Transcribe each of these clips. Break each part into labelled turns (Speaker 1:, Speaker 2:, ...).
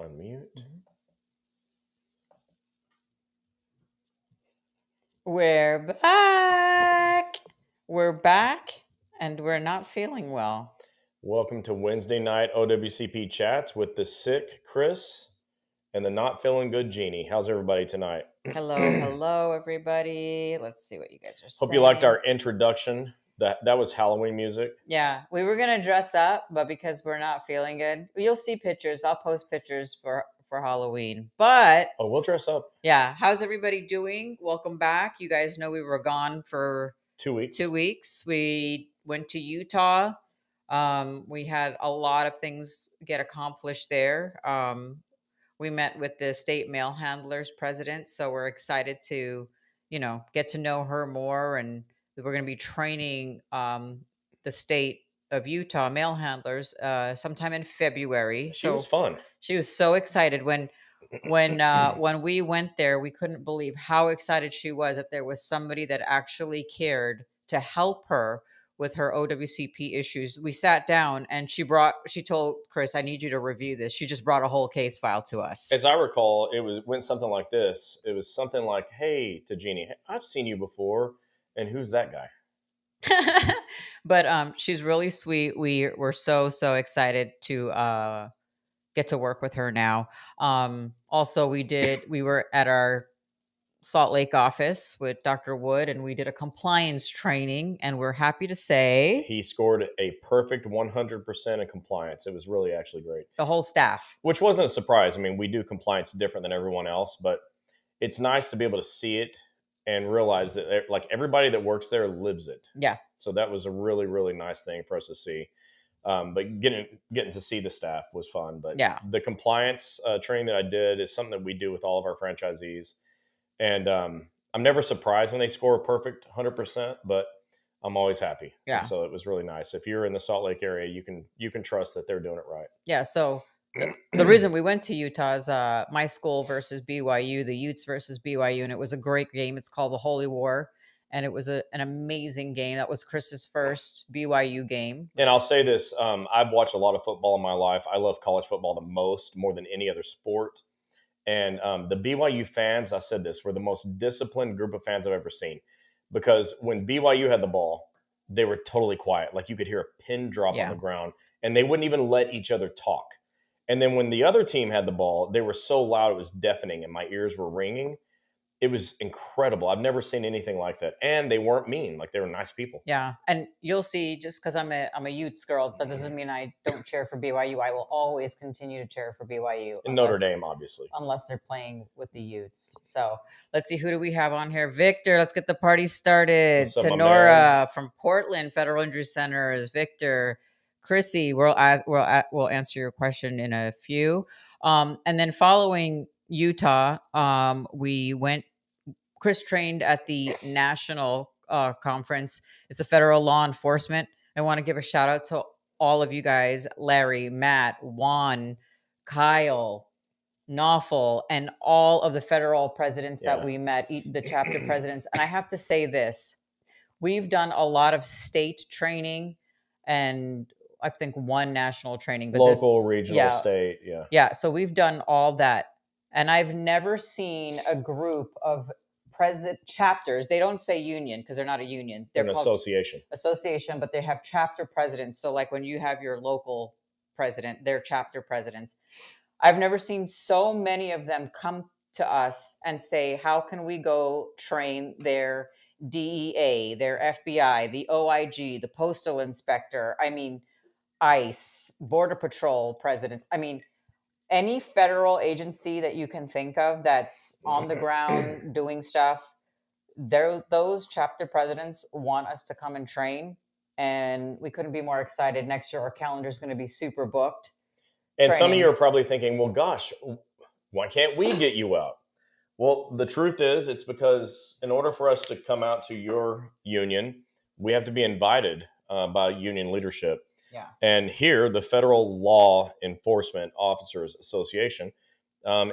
Speaker 1: Unmute.
Speaker 2: We're back. We're back, and we're not feeling well.
Speaker 1: Welcome to Wednesday night OWCP chats with the sick Chris and the not feeling good Gini. How's everybody tonight?
Speaker 2: Hello, everybody. Let's see what you guys are saying.
Speaker 1: Hope you liked our introduction. That was Halloween music.
Speaker 2: Yeah, we were gonna dress up, but because we're not feeling good, you'll see pictures. I'll post pictures for Halloween. But
Speaker 1: Oh, we'll dress up.
Speaker 2: Yeah, how's everybody doing? Welcome back. You guys know we were gone for
Speaker 1: 2 weeks.
Speaker 2: 2 weeks. We went to Utah. We had a lot of things get accomplished there. We met with the state mail handlers president, so we're excited to, get to know her more, and we're going to be training the state of Utah mail handlers sometime in February.
Speaker 1: She was fun.
Speaker 2: She was so excited when we went there. We couldn't believe how excited she was that there was somebody that actually cared to help her with her OWCP issues. We sat down and she told Chris, I need you to review this. She just brought a whole case file to us.
Speaker 1: As I recall, went something like this. It was something like, hey, to Gini, hey, I've seen you before. And who's that guy?
Speaker 2: But she's really sweet. We're so excited to get to work with her now. Also, we were at our Salt Lake office with Dr. Wood, and we did a compliance training, and we're happy to say
Speaker 1: he scored a perfect 100% in compliance. It was really actually great.
Speaker 2: The whole staff.
Speaker 1: Which wasn't a surprise. I mean, we do compliance different than everyone else, but it's nice to be able to see it and realize that like everybody that works there lives it.
Speaker 2: Yeah.
Speaker 1: So that was a really, really nice thing for us to see. But getting to see the staff was fun. But
Speaker 2: yeah,
Speaker 1: the compliance training that I did is something that we do with all of our franchisees. And I'm never surprised when they score a perfect 100%, but I'm always happy.
Speaker 2: Yeah.
Speaker 1: And so it was really nice. If you're in the Salt Lake area, you can trust that they're doing it right.
Speaker 2: Yeah. So the reason we went to Utah is my school versus BYU, the Utes versus BYU, and it was a great game. It's called the Holy War. and it was an amazing game. That was Chris's first BYU game.
Speaker 1: And I'll say this: I've watched a lot of football in my life. I love college football the most, more than any other sport. And the BYU fans, I said this, were the most disciplined group of fans I've ever seen. Because when BYU had the ball, they were totally quiet. Like you could hear a pin drop on the
Speaker 2: Yeah.
Speaker 1: ground, and they wouldn't even let each other talk. And then when the other team had the ball, they were so loud it was deafening, and my ears were ringing. It was incredible. I've never seen anything like that. And they weren't mean; like they were nice people.
Speaker 2: Yeah, and you'll see, just because I'm a Utes girl, that doesn't mean I don't cheer for BYU. I will always continue to cheer for BYU
Speaker 1: And Notre Dame, obviously.
Speaker 2: unless they're playing with the Utes. So let's see, who do we have on here? Victor, let's get the party started.
Speaker 1: What's up, my man?
Speaker 2: Tenora from Portland Federal Injury Center is Victor. Chrissy, we'll answer your question in a few. And then following Utah, Chris trained at the national conference. It's a federal law enforcement. I want to give a shout out to all of you guys: Larry, Matt, Juan, Kyle, Nawful, and all of the federal presidents that we met, the chapter presidents. And I have to say this: we've done a lot of state training, and I think one national training, but
Speaker 1: local, regional, state,
Speaker 2: yeah. So we've done all that, and I've never seen a group of president chapters. They don't say union because they're not a union. They're
Speaker 1: an
Speaker 2: called association, but they have chapter presidents. So like when you have your local president, they're chapter presidents. I've never seen so many of them come to us and say, how can we go train their DEA, their FBI, the OIG, the postal inspector, I mean, ICE, Border Patrol presidents. I mean, any federal agency that you can think of that's on the ground doing stuff, those chapter presidents want us to come and train. And we couldn't be more excited. Next year, our calendar is going to be super booked.
Speaker 1: And some of you are probably thinking, well, gosh, why can't we get you out? Well, the truth is, it's because in order for us to come out to your union, we have to be invited by union leadership.
Speaker 2: Yeah.
Speaker 1: And here, the Federal Law Enforcement Officers Association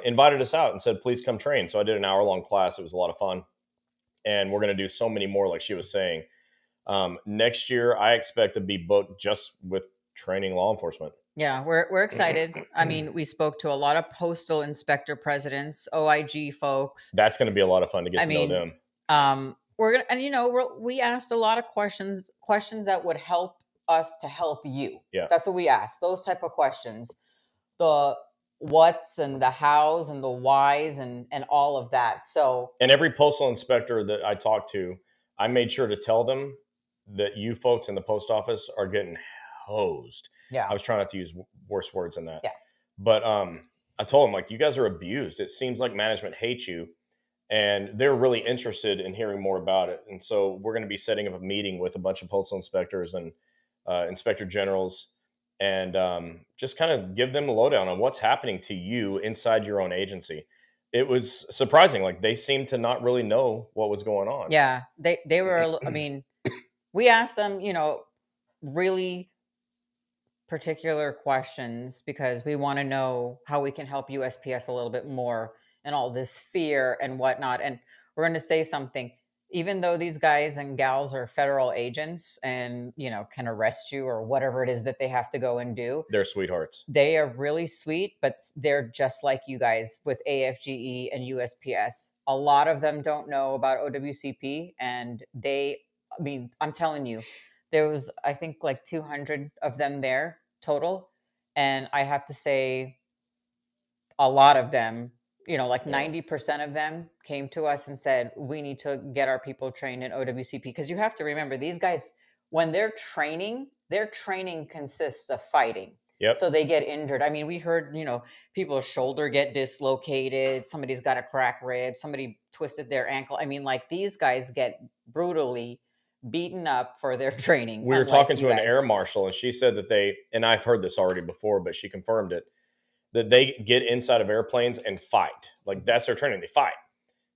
Speaker 1: invited us out and said, please come train. So I did an hour-long class. It was a lot of fun. And we're going to do so many more, like she was saying. Next year, I expect to be booked just with training law enforcement.
Speaker 2: Yeah, we're excited. I mean, we spoke to a lot of postal inspector presidents, OIG folks.
Speaker 1: That's going to be a lot of fun to get to know them.
Speaker 2: We're gonna, and we asked a lot of questions that would help us to help you.
Speaker 1: Yeah,
Speaker 2: that's what we asked. Those type of questions, the what's and the hows and the whys and all of that. So,
Speaker 1: and every postal inspector that I talked to, I made sure to tell them that you folks in the post office are getting hosed.
Speaker 2: Yeah.
Speaker 1: I was trying not to use worse words than that.
Speaker 2: Yeah.
Speaker 1: But I told them, like, you guys are abused. It seems like management hates you, and they're really interested in hearing more about it. And so we're going to be setting up a meeting with a bunch of postal inspectors and inspector generals, and just kind of give them a lowdown on what's happening to you inside your own agency. It was surprising. Like, they seemed to not really know what was going on.
Speaker 2: Yeah, they were, I mean, we asked them, really particular questions because we want to know how we can help USPS a little bit more and all this fear and whatnot. And we're going to say something, even though these guys and gals are federal agents and, can arrest you or whatever it is that they have to go and do.
Speaker 1: They're sweethearts.
Speaker 2: They are really sweet, but they're just like you guys with AFGE and USPS. A lot of them don't know about OWCP, and I'm telling you, there was, I think, like 200 of them there total. And I have to say, a lot of them, 90% of them came to us and said, we need to get our people trained in OWCP. Because you have to remember, these guys, when they're training, their training consists of fighting.
Speaker 1: Yep.
Speaker 2: So they get injured. I mean, we heard, people's shoulder get dislocated. Somebody's got a cracked rib. Somebody twisted their ankle. I mean, like, these guys get brutally beaten up for their training.
Speaker 1: We were talking to an air marshal, and she said that and I've heard this already before, but she confirmed it, that they get inside of airplanes and fight. Like, that's their training. They fight.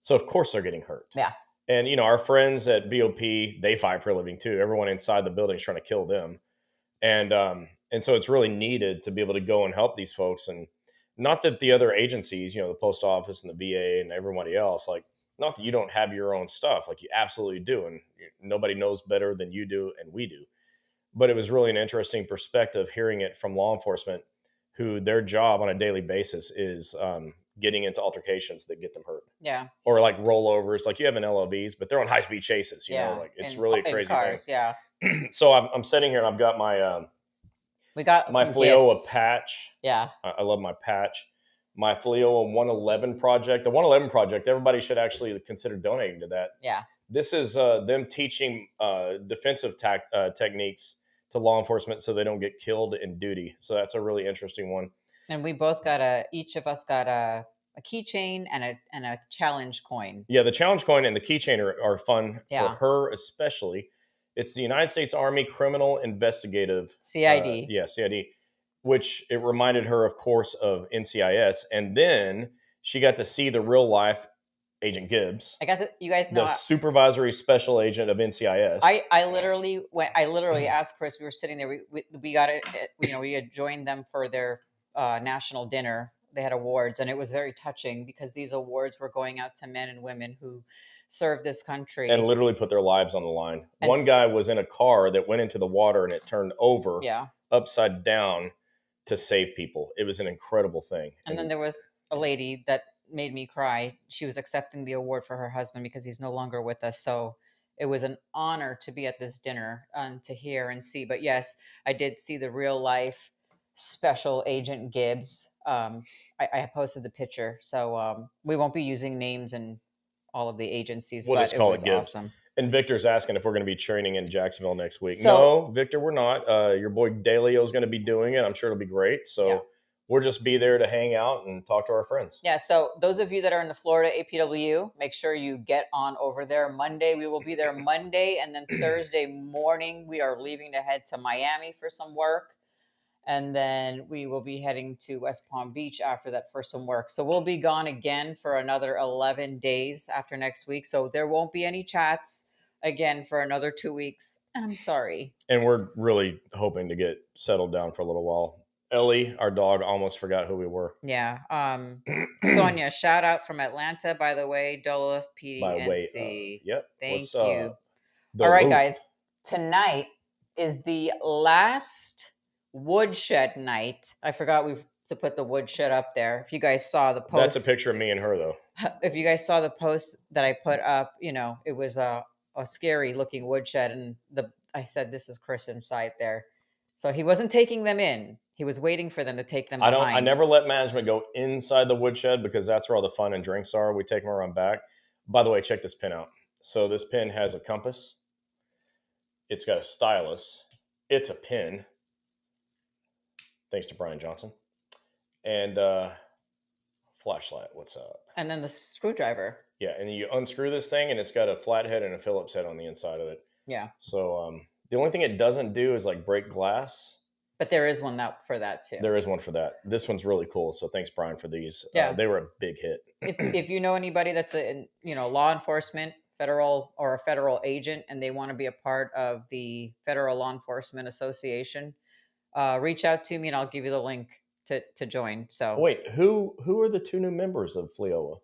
Speaker 1: So of course they're getting hurt.
Speaker 2: Yeah.
Speaker 1: And, our friends at BOP, they fight for a living too. Everyone inside the building is trying to kill them. And so it's really needed to be able to go and help these folks. And not that the other agencies, the post office and the VA and everybody else, like, not that you don't have your own stuff, like you absolutely do, and nobody knows better than you do, and we do. But it was really an interesting perspective hearing it from law enforcement, who their job on a daily basis is getting into altercations that get them hurt,
Speaker 2: Yeah.
Speaker 1: or like rollovers. Like you have an LOVs, but they're on high speed chases.
Speaker 2: Yeah.
Speaker 1: Like it's
Speaker 2: In
Speaker 1: really a
Speaker 2: in
Speaker 1: crazy thing.
Speaker 2: cars. Yeah.
Speaker 1: So I'm sitting here and I've got
Speaker 2: We got
Speaker 1: my
Speaker 2: some
Speaker 1: Fleoa
Speaker 2: gifts.
Speaker 1: patch.
Speaker 2: Yeah.
Speaker 1: I love my patch. My Fleoa 111 project. The 111 project, everybody should actually consider donating to that.
Speaker 2: Yeah.
Speaker 1: This is them teaching defensive techniques to law enforcement so they don't get killed in duty. So that's a really interesting one.
Speaker 2: And we both got each of us got a keychain and a challenge coin.
Speaker 1: Yeah, the challenge coin and the keychain are fun for
Speaker 2: Yeah.
Speaker 1: her especially. It's the United States Army Criminal Investigative
Speaker 2: CID.
Speaker 1: CID, which it reminded her, of course, of NCIS. And then she got to see the real life Agent Gibbs.
Speaker 2: You guys know
Speaker 1: the supervisory special agent of NCIS.
Speaker 2: I literally asked Chris. We were sitting there. We got it. We had joined them for their national dinner. They had awards, and it was very touching because these awards were going out to men and women who served this country
Speaker 1: and literally put their lives on the line. One guy was in a car that went into the water and it turned over upside down to save people. It was an incredible thing.
Speaker 2: And then there was a lady that made me cry. She was accepting the award for her husband because he's no longer with us. So it was an honor to be at this dinner and to hear and see. But yes, I did see the real life Special Agent Gibbs. I posted the picture, so we won't be using names and all of the agencies.
Speaker 1: We'll just call it Gibbs.
Speaker 2: Awesome.
Speaker 1: And Victor's asking if we're going to be training in Jacksonville next week. No, Victor, we're not. Your boy Dalio is going to be doing it. I'm sure it'll be great. So we'll just be there to hang out and talk to our friends.
Speaker 2: Yeah. So those of you that are in the Florida APW, make sure you get on over there. Monday, we will be there Monday. And then Thursday morning, we are leaving to head to Miami for some work. And then we will be heading to West Palm Beach after that for some work. So we'll be gone again for another 11 days after next week. So there won't be any chats again for another 2 weeks. And I'm sorry.
Speaker 1: And we're really hoping to get settled down for a little while. Ellie, our dog, almost forgot who we were.
Speaker 2: Yeah. Sonia, shout out from Atlanta, by the way. Duluth, PDNC.
Speaker 1: Yep.
Speaker 2: Thank you. All right, guys. Tonight is the last woodshed night. I forgot to put the woodshed up there. If you guys saw the post,
Speaker 1: that's a picture of me and her, though.
Speaker 2: If you guys saw the post that I put up, it was a scary looking woodshed, and I said this is Chris inside there, so he wasn't taking them in. He was waiting for them to take them. I
Speaker 1: never let management go inside the woodshed because that's where all the fun and drinks are. We take them around back. By the way, check this pin out. So this pin has a compass. It's got a stylus. It's a pin. Thanks to Brian Johnson. And flashlight. What's up?
Speaker 2: And then the screwdriver.
Speaker 1: Yeah, and you unscrew this thing, and it's got a flathead and a Phillips head on the inside of it.
Speaker 2: Yeah.
Speaker 1: So the only thing it doesn't do is like break glass.
Speaker 2: But there is one for that too.
Speaker 1: There is one for that. This one's really cool. So thanks, Brian, for these.
Speaker 2: Yeah.
Speaker 1: They were a big hit.
Speaker 2: If you know anybody that's law enforcement, federal or a federal agent, and they want to be a part of the Federal Law Enforcement Association, reach out to me and I'll give you the link to join. So
Speaker 1: wait, who are the two new members of Fleoa?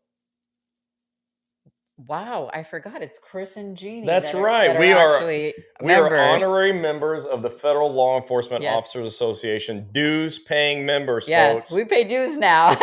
Speaker 2: Wow, I forgot. It's Chris and Gini.
Speaker 1: That's right. We are honorary members of the Federal Law Enforcement Officers Association, dues paying members.
Speaker 2: Yes,
Speaker 1: folks.
Speaker 2: We pay dues now.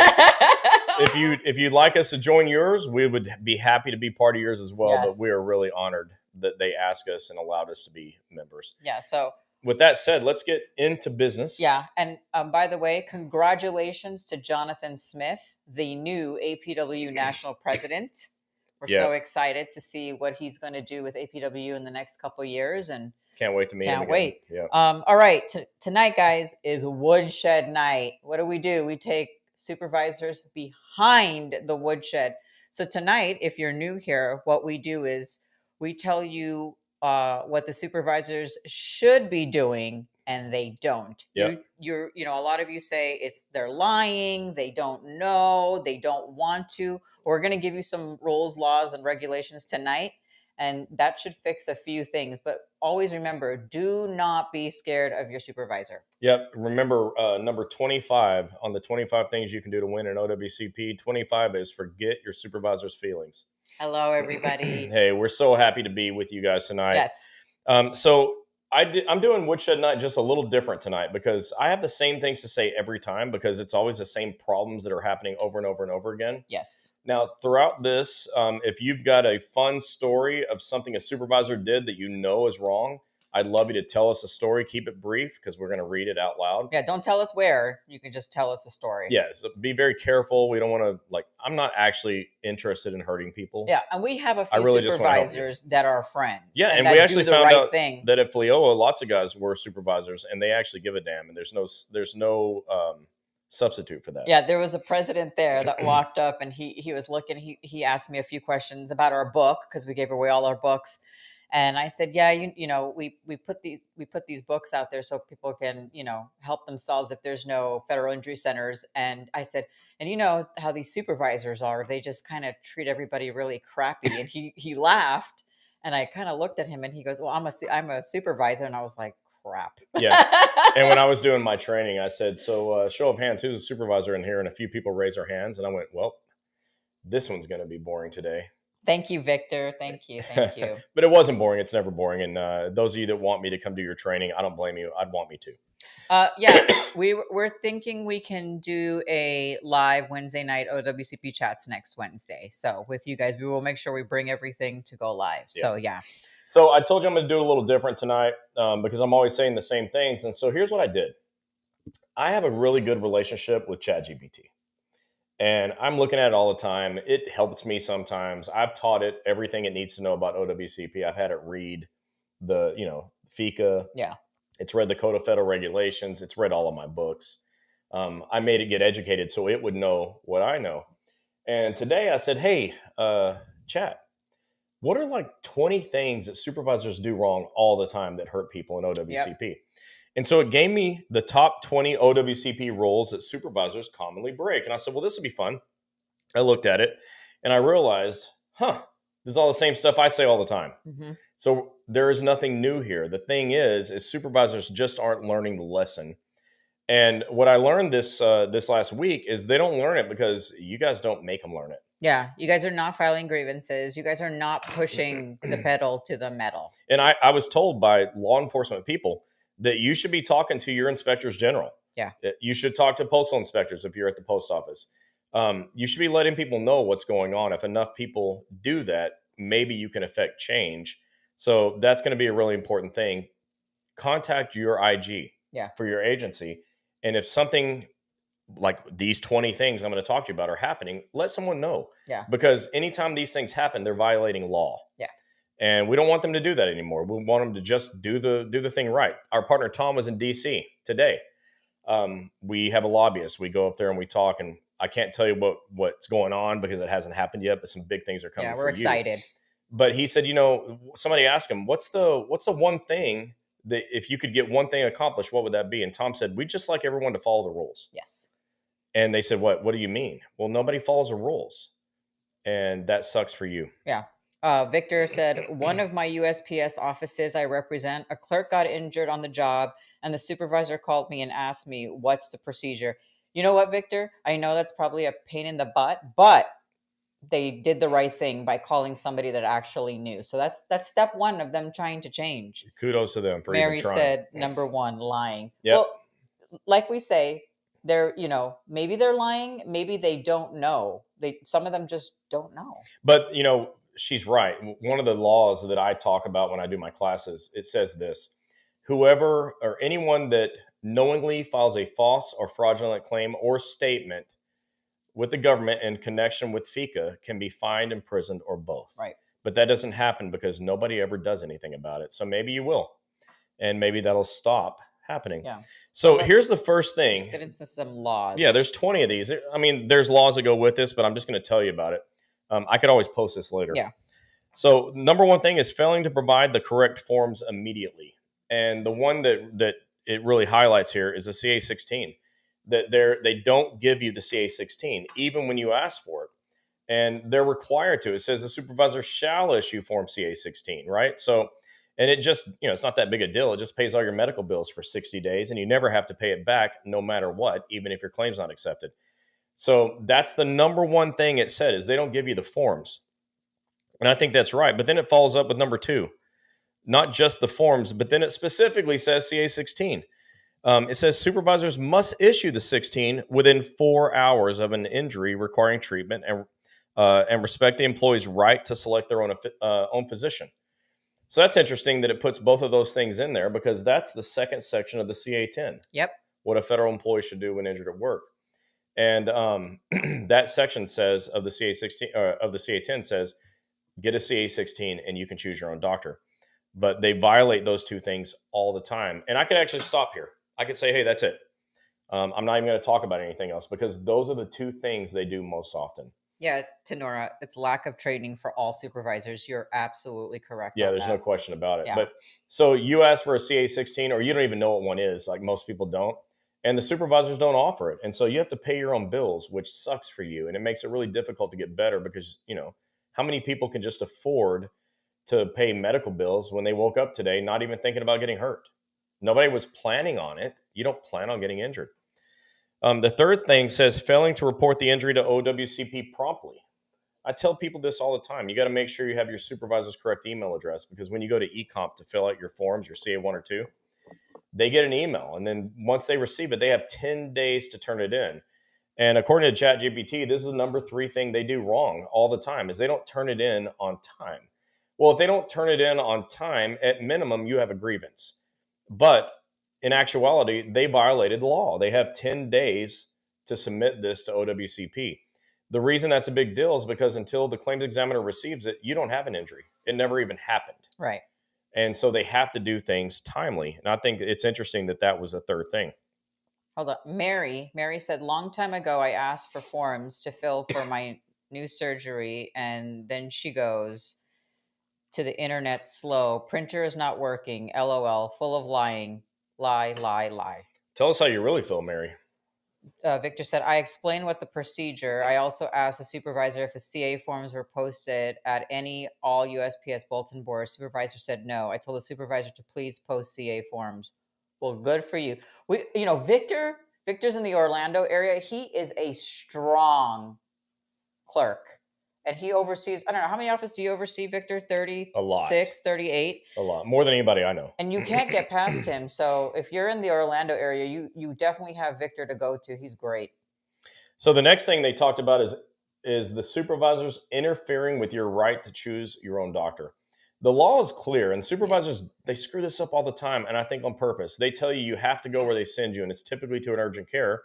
Speaker 1: If you'd like us to join yours, we would be happy to be part of yours as well. Yes. But we are really honored that they asked us and allowed us to be members.
Speaker 2: Yeah. So
Speaker 1: with that said, let's get into business.
Speaker 2: Yeah. And by the way, congratulations to Jonathan Smith, the new APW national president. We're so excited to see what he's going to do with APW in the next couple of years, and
Speaker 1: can't wait to meet him.
Speaker 2: Can't wait.
Speaker 1: Yeah.
Speaker 2: All right. Tonight, guys, is woodshed night. What do? We take supervisors behind the woodshed. So tonight, if you're new here, what we do is we tell you what the supervisors should be doing, and they don't.
Speaker 1: Yep.
Speaker 2: A lot of you say they're lying, they don't know, they don't want to. We're going to give you some rules, laws, and regulations tonight, And that should fix a few things. But always remember, do not be scared of your supervisor.
Speaker 1: Yep. Remember, number 25 on the 25 things you can do to win an OWCP. 25 is forget your supervisor's feelings.
Speaker 2: Hello, everybody.
Speaker 1: Hey, we're so happy to be with you guys tonight.
Speaker 2: Yes.
Speaker 1: So I'm doing Woodshed Night just a little different tonight because I have the same things to say every time because it's always the same problems that are happening over and over and over again.
Speaker 2: Yes.
Speaker 1: Now, throughout this, if you've got a fun story of something a supervisor did that you know is wrong, I'd love you to tell us a story. Keep it brief because we're going to read it out loud.
Speaker 2: Yeah, don't tell us where. You can just tell us a story.
Speaker 1: Yeah, so be very careful. We don't want to, I'm not actually interested in hurting people.
Speaker 2: Yeah, and we have a few
Speaker 1: really
Speaker 2: supervisors that are friends.
Speaker 1: Yeah, and
Speaker 2: that
Speaker 1: we actually
Speaker 2: do the
Speaker 1: found
Speaker 2: right
Speaker 1: out
Speaker 2: thing.
Speaker 1: that at Fleoa, lots of guys were supervisors, and they actually give a damn, and there's no substitute for that.
Speaker 2: Yeah, there was a president there that walked up, and he was looking. He asked me a few questions about our book because we gave away all our books. And I said, yeah, you know, we put these books out there so people can, you know, help themselves if there's no federal injury centers. And I said, and you know how these supervisors are, they just kind of treat everybody really crappy. And he laughed, and I kind of looked at him, and he goes, well, I'm a supervisor. And I was like, crap.
Speaker 1: Yeah. And when I was doing my training, I said, so show of hands, who's a supervisor in here? And a few people raised their hands, and I went, well, this one's going to be boring today.
Speaker 2: Thank you, Victor. Thank you. Thank you.
Speaker 1: But it wasn't boring. It's never boring. And those of you that want me to come do your training, I don't blame you. I'd want me to.
Speaker 2: Yeah, we're thinking we can do a live Wednesday night OWCP chats next Wednesday. So with you guys, we will make sure we bring everything to go live. Yeah. So yeah.
Speaker 1: So I told you I'm going to do it a little different tonight because I'm always saying the same things. And so here's what I did. I have a really good relationship with ChatGPT. And I'm looking at it all the time. It helps me sometimes. I've taught it everything it needs to know about OWCP. I've had it read the, FICA.
Speaker 2: Yeah.
Speaker 1: It's read the Code of Federal Regulations. It's read all of my books. I made it get educated so it would know what I know. And today I said, hey, chat, what are like 20 things that supervisors do wrong all the time that hurt people in OWCP? Yep. And so it gave me the top 20 OWCP rules that supervisors commonly break. And I said, well, this would be fun. I looked at it and I realized, this is all the same stuff I say all the time. Mm-hmm. So there is nothing new here. The thing is supervisors just aren't learning the lesson. And what I learned this last week is they don't learn it because you guys don't make them learn it.
Speaker 2: Yeah, you guys are not filing grievances. You guys are not pushing the pedal to the metal.
Speaker 1: And I was told by law enforcement people that you should be talking to your inspectors general.
Speaker 2: Yeah.
Speaker 1: You should talk to postal inspectors if you're at the post office. You should be letting people know what's going on. If enough people do that, maybe you can affect change. So that's going to be a really important thing. Contact your IG for your agency. And if something like these 20 things I'm going to talk to you about are happening, let someone know.
Speaker 2: Yeah.
Speaker 1: Because anytime these things happen, they're violating law.
Speaker 2: Yeah.
Speaker 1: And we don't want them to do that anymore. We want them to just do the thing right. Our partner Tom was in DC today. We have a lobbyist. We go up there and we talk, and I can't tell you what's going on because it hasn't happened yet, but some big things are coming.
Speaker 2: Yeah, we're excited.
Speaker 1: But he said, somebody asked him, what's the one thing that if you could get one thing accomplished, what would that be? And Tom said, we'd just like everyone to follow the rules.
Speaker 2: Yes.
Speaker 1: And they said, what do you mean? Well, nobody follows the rules. And that sucks for you.
Speaker 2: Yeah. Victor said, one of my USPS offices I represent, a clerk got injured on the job, and the supervisor called me and asked me, what's the procedure? You know what, Victor? I know that's probably a pain in the butt, but they did the right thing by calling somebody that actually knew. So that's step one of them trying to change.
Speaker 1: Kudos to them for
Speaker 2: Mary
Speaker 1: even trying.
Speaker 2: said, number one, lying.
Speaker 1: Yep.
Speaker 2: Well, like we say, they're, maybe they're lying. Maybe they don't know. Some of them just don't know.
Speaker 1: But, she's right. One of the laws that I talk about when I do my classes, it says this: whoever or anyone that knowingly files a false or fraudulent claim or statement with the government in connection with FICA can be fined, imprisoned, or both.
Speaker 2: Right.
Speaker 1: But that doesn't happen because nobody ever does anything about it. So maybe you will. And maybe that'll stop happening.
Speaker 2: Yeah.
Speaker 1: So here's the first thing.
Speaker 2: Let's get into some laws.
Speaker 1: Yeah, there's 20 of these. I mean, there's laws that go with this, but I'm just going to tell you about it. I could always post this later.
Speaker 2: Yeah.
Speaker 1: So number one thing is failing to provide the correct forms immediately. And the one that it really highlights here is the CA-16. That they don't give you the CA-16 even when you ask for it. and they're required to. It says the supervisor shall issue Form CA-16, right? So, and it just, it's not that big a deal. It just pays all your medical bills for 60 days, and you never have to pay it back no matter what, even if your claim's not accepted. So that's the number one thing it said is they don't give you the forms. And I think that's right. But then it follows up with number two, not just the forms, but then it specifically says CA-16. It says supervisors must issue the 16 within 4 hours of an injury requiring treatment and respect the employee's right to select their own physician. So that's interesting that it puts both of those things in there because that's the second section of the CA-10.
Speaker 2: Yep.
Speaker 1: What a federal employee should do when injured at work. And that section says of the CA-10 says get a CA-16 and you can choose your own doctor. But they violate those two things all the time. And I could actually stop here. I could say, hey, that's it. I'm not even going to talk about anything else because those are the two things they do most often.
Speaker 2: Yeah, Tenora, it's lack of training for all supervisors. You're absolutely correct.
Speaker 1: Yeah, there's no question about it. Yeah. But so you ask for a CA-16 or you don't even know what one is, like most people don't. And the supervisors don't offer it. And so you have to pay your own bills, which sucks for you. And it makes it really difficult to get better because, how many people can just afford to pay medical bills when they woke up today, not even thinking about getting hurt? Nobody was planning on it. You don't plan on getting injured. The third thing says failing to report the injury to OWCP promptly. I tell people this all the time. You got to make sure you have your supervisor's correct email address because when you go to eComp to fill out your forms, your CA1 or 2, they get an email. And then once they receive it, they have 10 days to turn it in. And according to ChatGPT, this is the number 3 thing they do wrong all the time is they don't turn it in on time. Well, if they don't turn it in on time, at minimum, you have a grievance. But in actuality, they violated the law. They have 10 days to submit this to OWCP. The reason that's a big deal is because until the claims examiner receives it, you don't have an injury. It never even happened.
Speaker 2: Right.
Speaker 1: And so they have to do things timely. And I think it's interesting that that was a third thing.
Speaker 2: Hold on. Mary said, long time ago, I asked for forms to fill for my new surgery. And then she goes to the internet slow. Printer is not working. LOL. Full of lying. Lie.
Speaker 1: Tell us how you really feel, Mary.
Speaker 2: Victor said, I explained what the procedure. I also asked the supervisor if the CA forms were posted at all USPS bulletin boards. Supervisor said no. I told the supervisor to please post CA forms. Well, good for you. Victor's in the Orlando area. He is a strong clerk. And he oversees, I don't know, how many offices do you oversee, Victor? 36,
Speaker 1: a lot.
Speaker 2: 38?
Speaker 1: A lot. More than anybody I know.
Speaker 2: And you can't get past him. So if you're in the Orlando area, you definitely have Victor to go to. He's great.
Speaker 1: So the next thing they talked about is the supervisors interfering with your right to choose your own doctor. The law is clear, and supervisors, they screw this up all the time, and I think on purpose. They tell you have to go where they send you, and it's typically to an urgent care.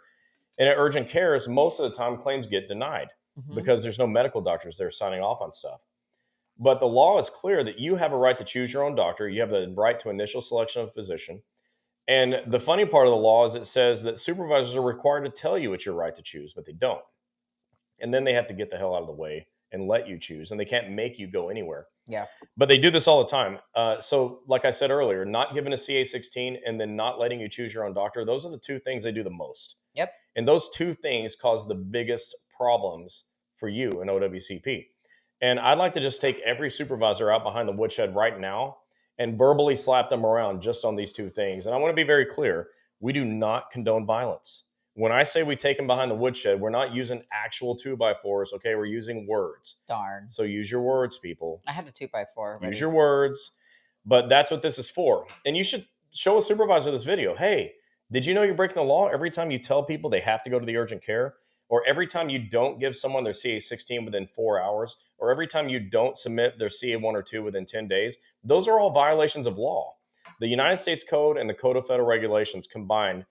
Speaker 1: And at urgent cares, most of the time, claims get denied because there's no medical doctors there signing off on stuff. But the law is clear that you have a right to choose your own doctor. You have the right to initial selection of a physician. And the funny part of the law is it says that supervisors are required to tell you it's your right to choose, but they don't. And then they have to get the hell out of the way and let you choose, and they can't make you go anywhere.
Speaker 2: Yeah.
Speaker 1: But they do this all the time. So like I said earlier, not giving a CA-16 and then not letting you choose your own doctor, those are the two things they do the most.
Speaker 2: Yep.
Speaker 1: And those two things cause the biggest problems for you in OWCP. And I'd like to just take every supervisor out behind the woodshed right now and verbally slap them around just on these two things. And I want to be very clear. We do not condone violence. When I say we take them behind the woodshed, we're not using actual 2x4s, okay? We're using words.
Speaker 2: Darn.
Speaker 1: So use your words, people.
Speaker 2: I had a 2x4.
Speaker 1: Use your words. But that's what this is for. And you should show a supervisor this video. Hey, did you know you're breaking the law every time you tell people they have to go to the urgent care? Or every time you don't give someone their CA-16 within 4 hours? Or every time you don't submit their CA-1 or 2 within 10 days? Those are all violations of law. The United States Code and the Code of Federal Regulations combined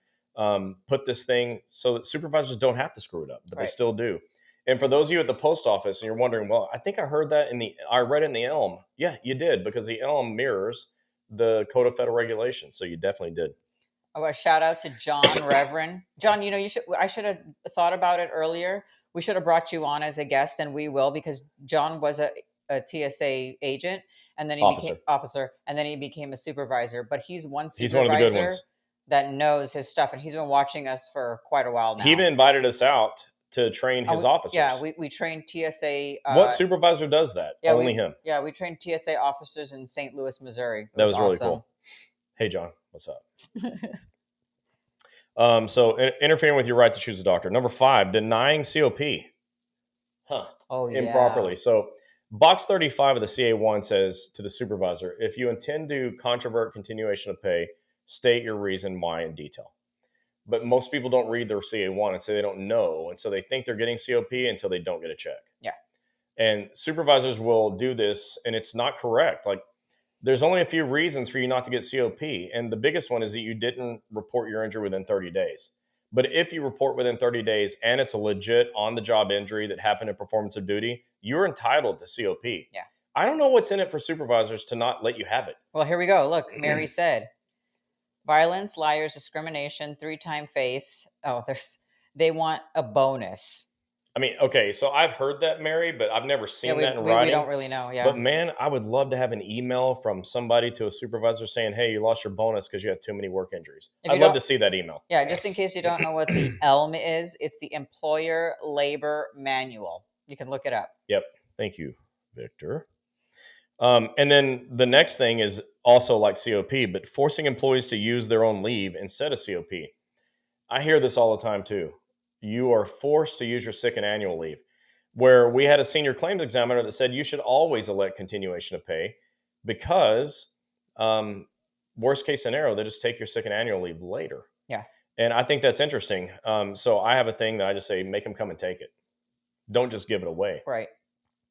Speaker 1: put this thing so that supervisors don't have to screw it up, but They still do. And for those of you at the post office and you're wondering, well, I think I heard that I read it in the ELM. Yeah, you did, because the ELM mirrors the Code of Federal Regulations. So you definitely did.
Speaker 2: Oh, a shout out to John Reverend. John, I should have thought about it earlier. We should have brought you on as a guest, and we will, because John was a TSA agent, and then he became officer, and then he became a supervisor. But he's one of the good ones that knows his stuff, and he's been watching us for quite a while now.
Speaker 1: He even invited us out to train his
Speaker 2: Yeah,
Speaker 1: officers.
Speaker 2: we trained TSA.
Speaker 1: What supervisor does that?
Speaker 2: Yeah,
Speaker 1: Only him.
Speaker 2: we trained TSA officers in St. Louis, Missouri. It
Speaker 1: That
Speaker 2: was
Speaker 1: was really
Speaker 2: awesome.
Speaker 1: cool. Hey, John, what's up? So interfering with your right to choose a doctor. Number 5, denying COP.
Speaker 2: Oh yeah.
Speaker 1: Improperly. So box 35 of the CA1 says to the supervisor, if you intend to controvert continuation of pay, state your reason why in detail. But most people don't read their CA1 and say they don't know. And so they think they're getting COP until they don't get a check.
Speaker 2: Yeah.
Speaker 1: And supervisors will do this, and it's not correct. Like, there's only a few reasons for you not to get COP. And the biggest one is that you didn't report your injury within 30 days. But if you report within 30 days and it's a legit on-the-job injury that happened in performance of duty, you're entitled to COP.
Speaker 2: Yeah.
Speaker 1: I don't know what's in it for supervisors to not let you have it.
Speaker 2: Well, here we go. Look, Mary said, violence, liars, discrimination, 3-time face. Oh, they want a bonus.
Speaker 1: I mean, okay, so I've heard that, Mary, but I've never seen that in writing.
Speaker 2: We don't really know, yeah.
Speaker 1: But man, I would love to have an email from somebody to a supervisor saying, hey, you lost your bonus because you had too many work injuries. I'd love to see that email.
Speaker 2: Yeah, just in case you don't know what the ELM is, it's the Employer Labor Manual. You can look it up.
Speaker 1: Yep. Thank you, Victor. And then the next thing is also like COP, but forcing employees to use their own leave instead of COP. I hear this all the time too. You are forced to use your sick and annual leave, where we had a senior claims examiner that said you should always elect continuation of pay because worst case scenario, they just take your sick and annual leave later.
Speaker 2: Yeah.
Speaker 1: And I think that's interesting. So I have a thing that I just say, make them come and take it. Don't just give it away.
Speaker 2: Right.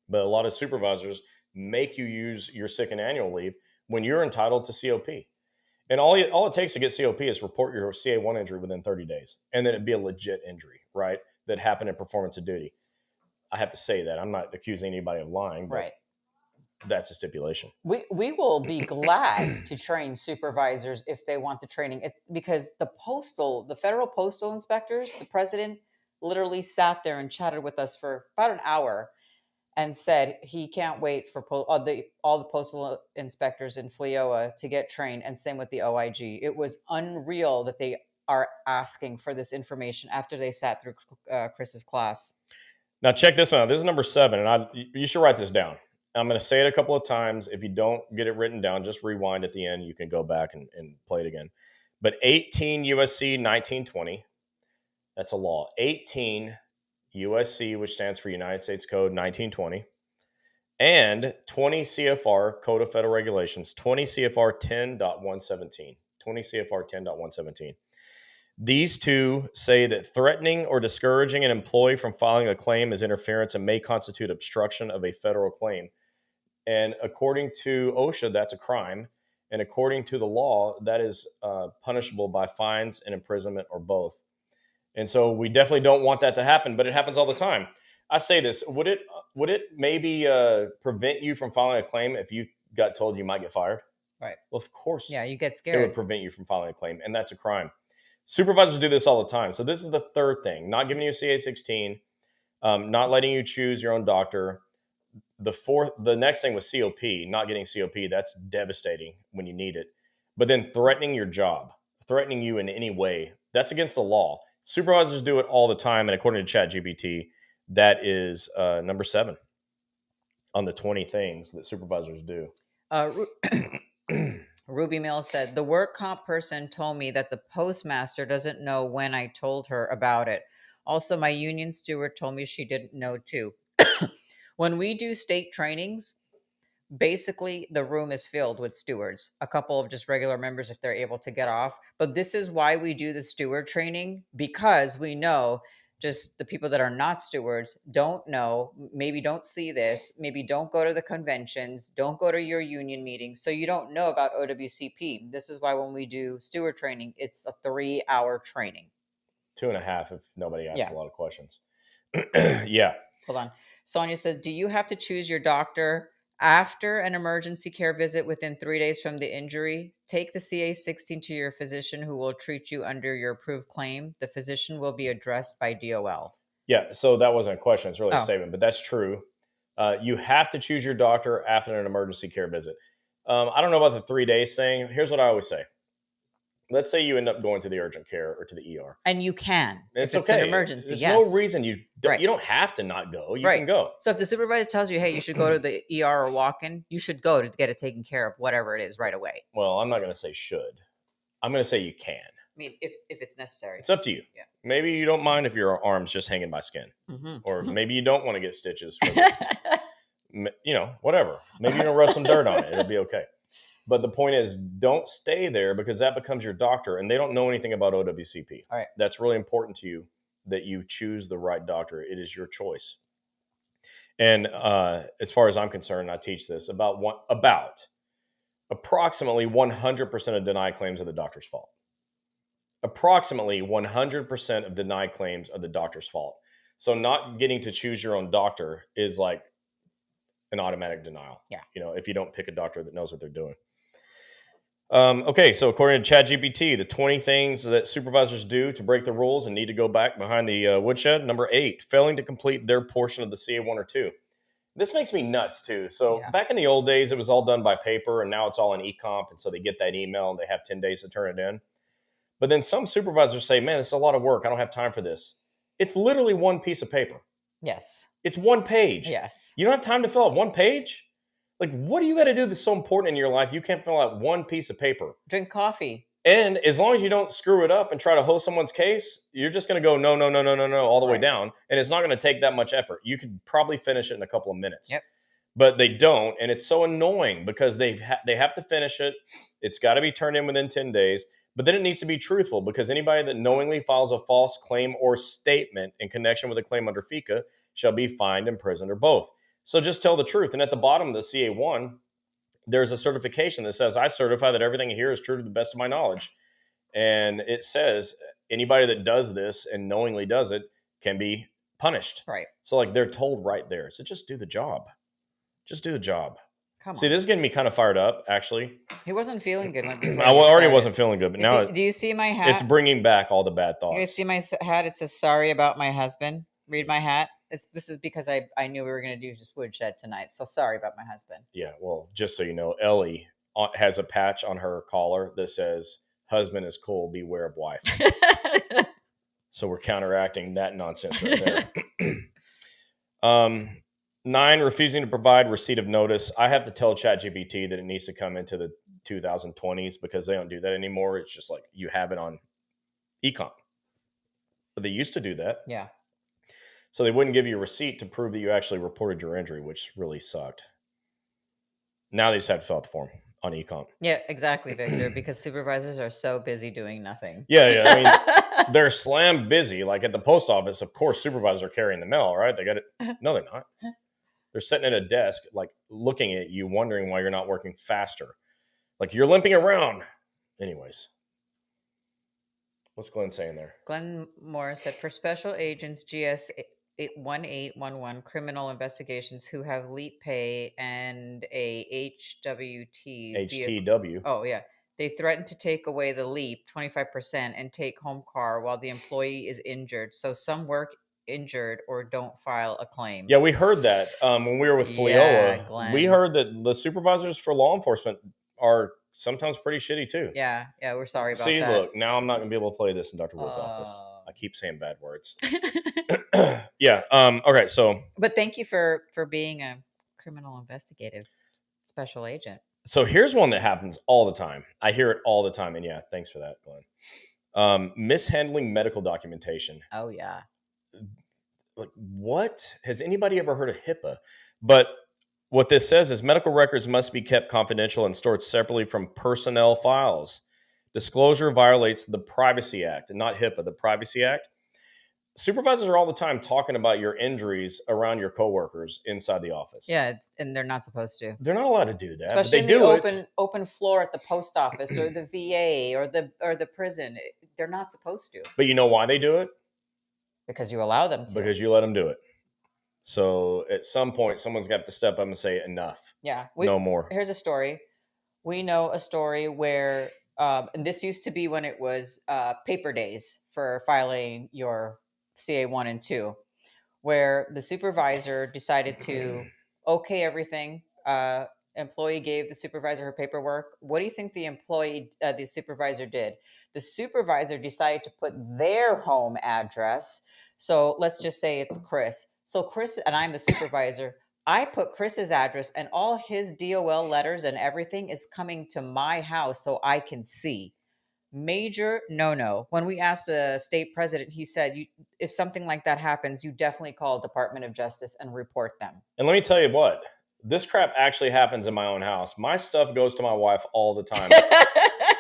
Speaker 1: But a lot of supervisors make you use your sick and annual leave when you're entitled to COP. And all it takes to get COP is report your CA1 injury within 30 days. And then it'd be a legit injury, right? That happened in performance of duty. I have to say that. I'm not accusing anybody of lying, but
Speaker 2: right.
Speaker 1: That's a stipulation.
Speaker 2: We will be glad to train supervisors if they want the training, because the federal postal inspectors, the president literally sat there and chatted with us for about an hour and said he can't wait for all the postal inspectors in FLEOA to get trained, and same with the OIG. It was unreal that they are asking for this information after they sat through Chris's class.
Speaker 1: Now check this one out. This is number 7, and you should write this down. I'm going to say it a couple of times. If you don't get it written down, just rewind at the end. You can go back and play it again. But 18 USC 1920, that's a law. 18 USC, which stands for United States Code 1920, and 20 CFR, Code of Federal Regulations, 20 CFR 10.117. 20 CFR 10.117. These two say that threatening or discouraging an employee from filing a claim is interference and may constitute obstruction of a federal claim. And according to OSHA, that's a crime. And according to the law, that is punishable by fines and imprisonment or both. And so we definitely don't want that to happen, but it happens all the time. I say this, would it maybe prevent you from filing a claim if you got told you might get fired?
Speaker 2: Right.
Speaker 1: Well, of course.
Speaker 2: Yeah, you get scared.
Speaker 1: It would prevent you from filing a claim, and that's a crime. Supervisors do this all the time. So this is the third thing: not giving you a CA-16, not letting you choose your own doctor. The next thing was COP, not getting COP. That's devastating when you need it. But then threatening your job, threatening you in any way, that's against the law. Supervisors do it all the time, and according to ChatGPT, that is number 7 on the 20 things that supervisors do.
Speaker 2: Ruby Mills said, the work comp person told me that the postmaster doesn't know when I told her about it. Also, my union steward told me she didn't know too. When we do state trainings, basically the room is filled with stewards, a couple of just regular members if they're able to get off. But this is why we do the steward training, because we know just the people that are not stewards don't know, maybe don't see this, maybe don't go to the conventions, don't go to your union meetings, so you don't know about OWCP. This is why when we do steward training, it's a 3-hour training.
Speaker 1: 2.5 if nobody asks a lot of questions.
Speaker 2: Yeah. Hold on. Sonia says, do you have to choose your doctor after an emergency care visit within 3 days from the injury? Take the CA-16 to your physician who will treat you under your approved claim. The physician will be addressed by DOL. Yeah, so that wasn't a question. It's really a statement, but that's true. You have to choose your doctor after an emergency care visit. I don't know about the 3 days thing. Here's what I always say.
Speaker 1: let's say you end up going to the urgent care or to the ER.
Speaker 2: And you can,
Speaker 1: It's
Speaker 2: if it's an
Speaker 1: okay.
Speaker 2: emergency,
Speaker 1: There's
Speaker 2: yes.
Speaker 1: no reason you
Speaker 2: Right.
Speaker 1: don't have to not go. You
Speaker 2: Right.
Speaker 1: can go.
Speaker 2: So if the supervisor tells you, hey, you should go to the ER or walk in, you should go to get it taken care of, whatever it is, right away.
Speaker 1: Well, I'm not going to say should. I'm going to say you can.
Speaker 2: I mean, if it's necessary.
Speaker 1: It's up to you.
Speaker 2: Yeah.
Speaker 1: Maybe you don't mind if your arm's just hanging by skin.
Speaker 2: Mm-hmm.
Speaker 1: Or maybe you don't want to get stitches for this. You know, whatever. Maybe you don't rub some dirt on it. It'll be okay. But the point is, don't stay there because that becomes your doctor and they don't know anything about OWCP.
Speaker 2: All right.
Speaker 1: That's really important to you that you choose the right doctor. It is your choice. And as far as I'm concerned, I teach this about approximately 100% of denied claims are the doctor's fault. Approximately 100% of denied claims are the doctor's fault. So not getting to choose your own doctor is like an automatic denial.
Speaker 2: Yeah.
Speaker 1: You know, if you don't pick a doctor that knows what they're doing. Okay, so according to ChatGPT, the 20 things that supervisors do to break the rules and need to go back behind the woodshed. Number 8, failing to complete their portion of the CA1 or 2. This makes me nuts too. So back in the old days, it was all done by paper, and now it's all in e-comp, and so they get that email and they have 10 days to turn it in. But then some supervisors say, man, this is a lot of work. I don't have time for this. It's literally one piece of paper.
Speaker 2: Yes.
Speaker 1: It's one page.
Speaker 2: Yes.
Speaker 1: You don't have time to fill out one page? Like, what do you got to do that's so important in your life? You can't fill out one piece of paper.
Speaker 2: Drink coffee.
Speaker 1: And as long as you don't screw it up and try to host someone's case, you're just going to go no, all the way down. And it's not going to take that much effort. You could probably finish it in a couple of minutes.
Speaker 2: Yep.
Speaker 1: But they don't. And it's so annoying because they have to finish it. It's got to be turned in within 10 days. But then it needs to be truthful because anybody that knowingly files a false claim or statement in connection with a claim under FICA shall be fined, imprisoned, or both. So just tell the truth. And at the bottom of the CA1, there's a certification that says, I certify that everything here is true to the best of my knowledge. And it says anybody that does this and knowingly does it can be punished.
Speaker 2: Right.
Speaker 1: So like they're told right there. So just do the job. Just do the job.
Speaker 2: Come on.
Speaker 1: See, this is getting me kind of fired up, actually.
Speaker 2: He wasn't feeling good when
Speaker 1: I already wasn't feeling good, but now
Speaker 2: do you see my hat?
Speaker 1: It's bringing back all the bad thoughts.
Speaker 2: You see my hat? It says, sorry about my husband. Read my hat. This is because I knew we were going to do this woodshed tonight. So sorry about my husband.
Speaker 1: Yeah, well, just so you know, Ellie has a patch on her collar that says, husband is cool, beware of wife. So we're counteracting that nonsense right there. 9, refusing to provide receipt of notice. I have to tell ChatGPT that it needs to come into the 2020s because they don't do that anymore. It's just like you have it on econ. But they used to do that.
Speaker 2: Yeah.
Speaker 1: So they wouldn't give you a receipt to prove that you actually reported your injury, which really sucked. Now they just have to fill out the form on econ.
Speaker 2: Yeah, exactly, Victor, because supervisors are so busy doing nothing.
Speaker 1: Yeah. I mean, they're slam busy. Like at the post office, of course, supervisors are carrying the mail, right? They got it. No, they're not. They're sitting at a desk, like looking at you, wondering why you're not working faster. Like you're limping around. Anyways. What's Glenn saying there?
Speaker 2: Glenn Moore said, for special agents, GS 1811 criminal investigations who have leap pay and a HWT.
Speaker 1: HTW.
Speaker 2: Oh, yeah. They threaten to take away the leap, 25%, and take home car while the employee is injured. So some work injured or don't file a claim.
Speaker 1: Yeah, we heard that when we were with Fleola.
Speaker 2: Glenn.
Speaker 1: We heard that the supervisors for law enforcement are sometimes pretty shitty too.
Speaker 2: Yeah, we're sorry about that.
Speaker 1: See, look, now I'm not going to be able to play this in Dr. Wood's office. I keep saying bad words. Yeah. Okay. So.
Speaker 2: But thank you for being a criminal investigative special agent.
Speaker 1: So here's one that happens all the time. I hear it all the time, and yeah, thanks for that, Glenn. Mishandling medical documentation.
Speaker 2: Oh yeah.
Speaker 1: Like, what? Has anybody ever heard of HIPAA? But what this says is medical records must be kept confidential and stored separately from personnel files. Disclosure violates the Privacy Act, and not HIPAA, the Privacy Act. Supervisors are all the time talking about your injuries around your coworkers inside the office.
Speaker 2: Yeah, and they're not supposed to.
Speaker 1: They're not allowed to do that.
Speaker 2: Especially in the open floor at the post office or the VA or the prison. They're not supposed to.
Speaker 1: But you know why they do it?
Speaker 2: Because you allow them to.
Speaker 1: Because you let them do it. So at some point, someone's got to step up and say enough.
Speaker 2: Yeah.
Speaker 1: No more.
Speaker 2: Here's a story. We know a story where, and this used to be when it was paper days for filing your CA1 and 2, where the supervisor decided to okay everything employee gave the supervisor her paperwork. What do you think the supervisor did? The supervisor decided to put their home address. So let's just say it's Chris. So Chris, and I'm the supervisor. I put Chris's address, and all his DOL letters and everything is coming to my house so I can see. Major no. When we asked the state president, he said, if something like that happens, you definitely call Department of Justice and report them.
Speaker 1: And let me tell you what, this crap actually happens in my own house. My stuff goes to my wife all the time.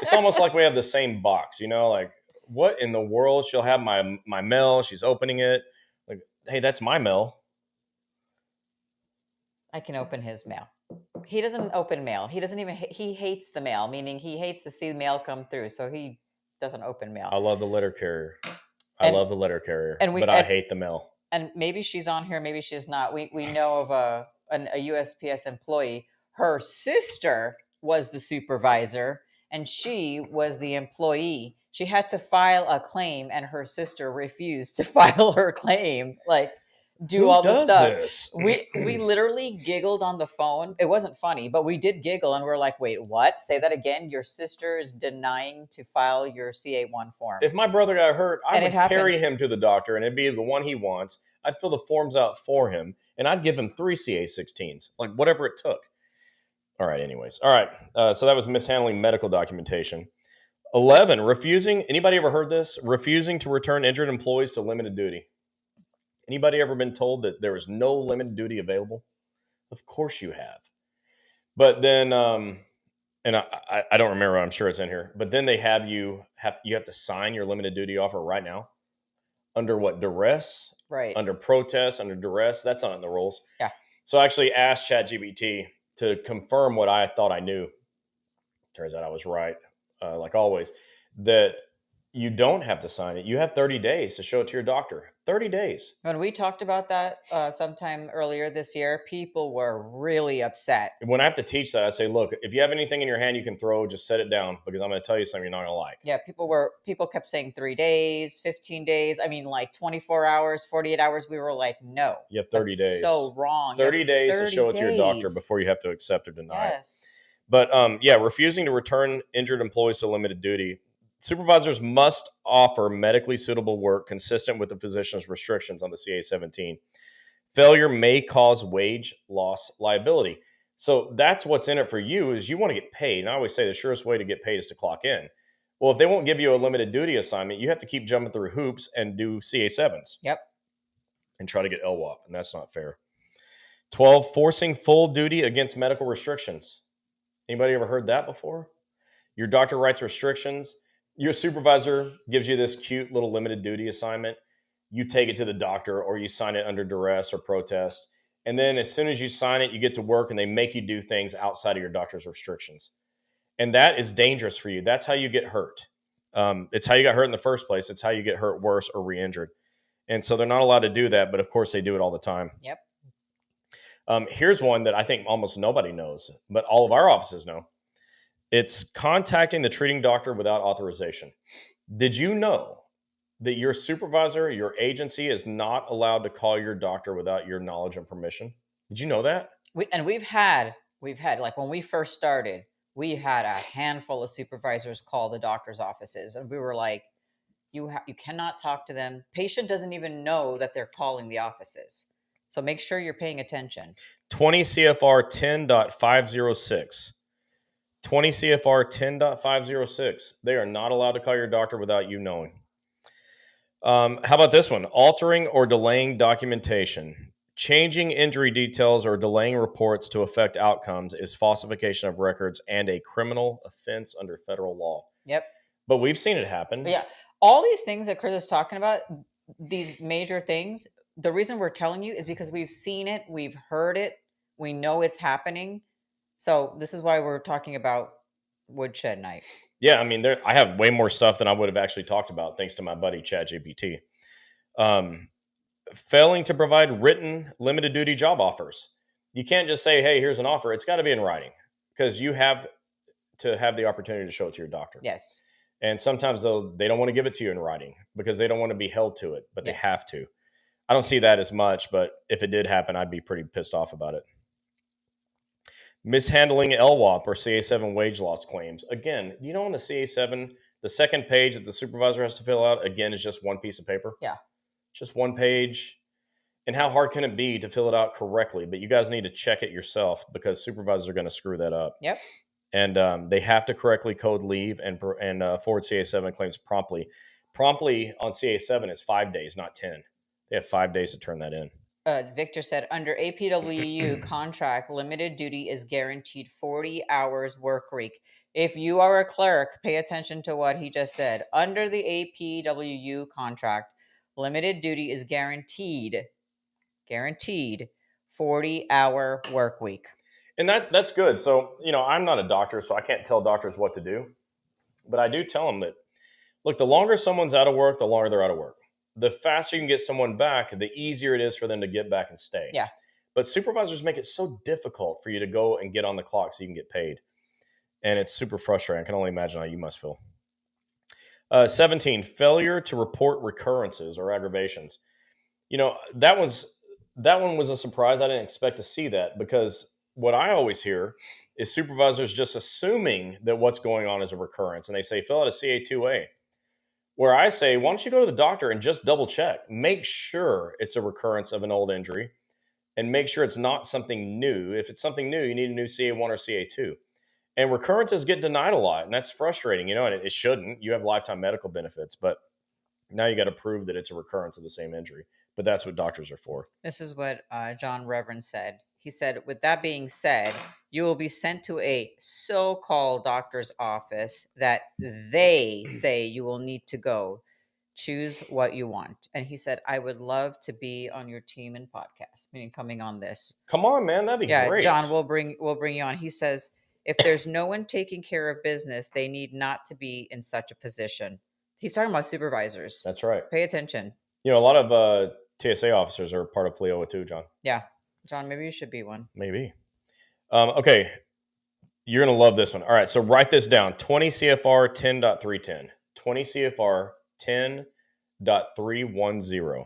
Speaker 1: It's almost like we have the same box, like what in the world? She'll have my mail. She's opening it. Like, hey, that's my mail.
Speaker 2: I can open his mail. He doesn't open mail. He doesn't even, he hates the mail, meaning he hates to see mail come through. So he doesn't open mail.
Speaker 1: I love the letter carrier. I hate the mail.
Speaker 2: And maybe she's on here, maybe she's not. We know of a USPS employee. Her sister was the supervisor and she was the employee. She had to file a claim and her sister refused to file her claim. Like, do all the stuff.
Speaker 1: This?
Speaker 2: We literally giggled on the phone. It wasn't funny, but we did giggle and we're like, wait, what? Say that again. Your sister is denying to file your CA1 form.
Speaker 1: If my brother got hurt, I would carry him to the doctor and it'd be the one he wants. I'd fill the forms out for him and I'd give him 3 CA16s, like whatever it took. All right, anyways. All right, so that was mishandling medical documentation. 11, refusing. Anybody ever heard this? Refusing to return injured employees to limited duty. Anybody ever been told that there is no limited duty available? Of course you have. But then, and I don't remember. I'm sure it's in here. But then they have you have to sign your limited duty offer right now. Under what? Duress?
Speaker 2: Right.
Speaker 1: Under protest, under duress. That's not in the rules.
Speaker 2: Yeah.
Speaker 1: So I actually asked ChatGPT to confirm what I thought I knew. Turns out I was right, like always, that you don't have to sign it. You have 30 days to show it to your doctor. 30 days.
Speaker 2: When we talked about that sometime earlier this year, people were really upset.
Speaker 1: When I have to teach that, I say, look, if you have anything in your hand you can throw, just set it down because I'm going to tell you something you're not going to like.
Speaker 2: Yeah, people kept saying 3 days, 15 days. I mean, like 24 hours, 48 hours. We were like, no.
Speaker 1: You have 30 days.
Speaker 2: So wrong.
Speaker 1: 30 days to show it to your doctor before you have to accept or deny it.
Speaker 2: Yes.
Speaker 1: But refusing to return injured employees to limited duty. Supervisors must offer medically suitable work consistent with the physician's restrictions on the CA-17. Failure may cause wage loss liability. So that's what's in it for you is you want to get paid. And I always say the surest way to get paid is to clock in. Well, if they won't give you a limited duty assignment, you have to keep jumping through hoops and do CA-7s.
Speaker 2: Yep.
Speaker 1: And try to get LWOP, and that's not fair. 12, forcing full duty against medical restrictions. Anybody ever heard that before? Your doctor writes restrictions. Your supervisor gives you this cute little limited duty assignment. You take it to the doctor or you sign it under duress or protest. And then as soon as you sign it, you get to work and they make you do things outside of your doctor's restrictions. And that is dangerous for you. That's how you get hurt. It's how you got hurt in the first place. It's how you get hurt worse or re-injured. And so they're not allowed to do that, but of course they do it all the time.
Speaker 2: Yep.
Speaker 1: Here's one that I think almost nobody knows, but all of our offices know. It's contacting the treating doctor without authorization. Did you know that your supervisor, your agency is not allowed to call your doctor without your knowledge and permission? Did you know that?
Speaker 2: We've had like when we first started, we had a handful of supervisors call the doctor's offices and we were like, you cannot talk to them. Patient doesn't even know that they're calling the offices. So make sure you're paying attention. 20
Speaker 1: CFR 10.506. 20 CFR 10.506. They are not allowed to call your doctor without you knowing. How about this one? Altering or delaying documentation. Changing injury details or delaying reports to affect outcomes is falsification of records and a criminal offense under federal law.
Speaker 2: Yep.
Speaker 1: But we've seen it happen.
Speaker 2: But yeah. All these things that Chris is talking about, these major things, the reason we're telling you is because we've seen it, we've heard it, we know it's happening. So this is why we're talking about woodshed night.
Speaker 1: Yeah, I mean, I have way more stuff than I would have actually talked about thanks to my buddy ChatGPT. Failing to provide written limited duty job offers. You can't just say, hey, here's an offer. It's got to be in writing because you have to have the opportunity to show it to your doctor.
Speaker 2: Yes.
Speaker 1: And sometimes they don't want to give it to you in writing because they don't want to be held to it, but they have to. I don't see that as much, but if it did happen, I'd be pretty pissed off about it. Mishandling LWOP or CA7 wage loss claims. Again, you know, on the CA7, the second page that the supervisor has to fill out, again, is just one piece of paper.
Speaker 2: Yeah.
Speaker 1: Just one page. And how hard can it be to fill it out correctly? But you guys need to check it yourself because supervisors are going to screw that up.
Speaker 2: Yep.
Speaker 1: And they have to correctly code leave and forward CA7 claims promptly. Promptly on CA7 is 5 days, not 10. They have 5 days to turn that in.
Speaker 2: Victor said, under APWU contract, limited duty is guaranteed 40 hours work week. If you are a clerk, pay attention to what he just said. Under the APWU contract, limited duty is guaranteed 40-hour work week.
Speaker 1: And that's good. So, you know, I'm not a doctor, so I can't tell doctors what to do. But I do tell them that, look, the longer someone's out of work, the longer they're out of work. The faster you can get someone back, the easier it is for them to get back and stay.
Speaker 2: Yeah.
Speaker 1: But supervisors make it so difficult for you to go and get on the clock so you can get paid. And it's super frustrating. I can only imagine how you must feel. 17, failure to report recurrences or aggravations. You know, that one was a surprise. I didn't expect to see that because what I always hear is supervisors just assuming that what's going on is a recurrence. And they say, fill out a CA2A. Where I say, why don't you go to the doctor and just double check? Make sure it's a recurrence of an old injury and make sure it's not something new. If it's something new, you need a new CA1 or CA2. And recurrences get denied a lot, and that's frustrating, you know, and it shouldn't. You have lifetime medical benefits, but now you got to prove that it's a recurrence of the same injury. But that's what doctors are for.
Speaker 2: This is what John Reverend said. He said, with that being said, you will be sent to a so-called doctor's office that they say you will need to go. Choose what you want. And he said, I would love to be on your team and podcast, meaning coming on this.
Speaker 1: Come on, man, that'd be great.
Speaker 2: John, we'll bring you on. He says, if there's no one taking care of business, they need not to be in such a position. He's talking about supervisors.
Speaker 1: That's right.
Speaker 2: Pay attention.
Speaker 1: You know, a lot of TSA officers are part of FLEOA too, John.
Speaker 2: Yeah. John, maybe you should be one.
Speaker 1: Maybe. Okay. You're going to love this one. All right. So write this down. 20 CFR 10.310. 20 CFR 10.310.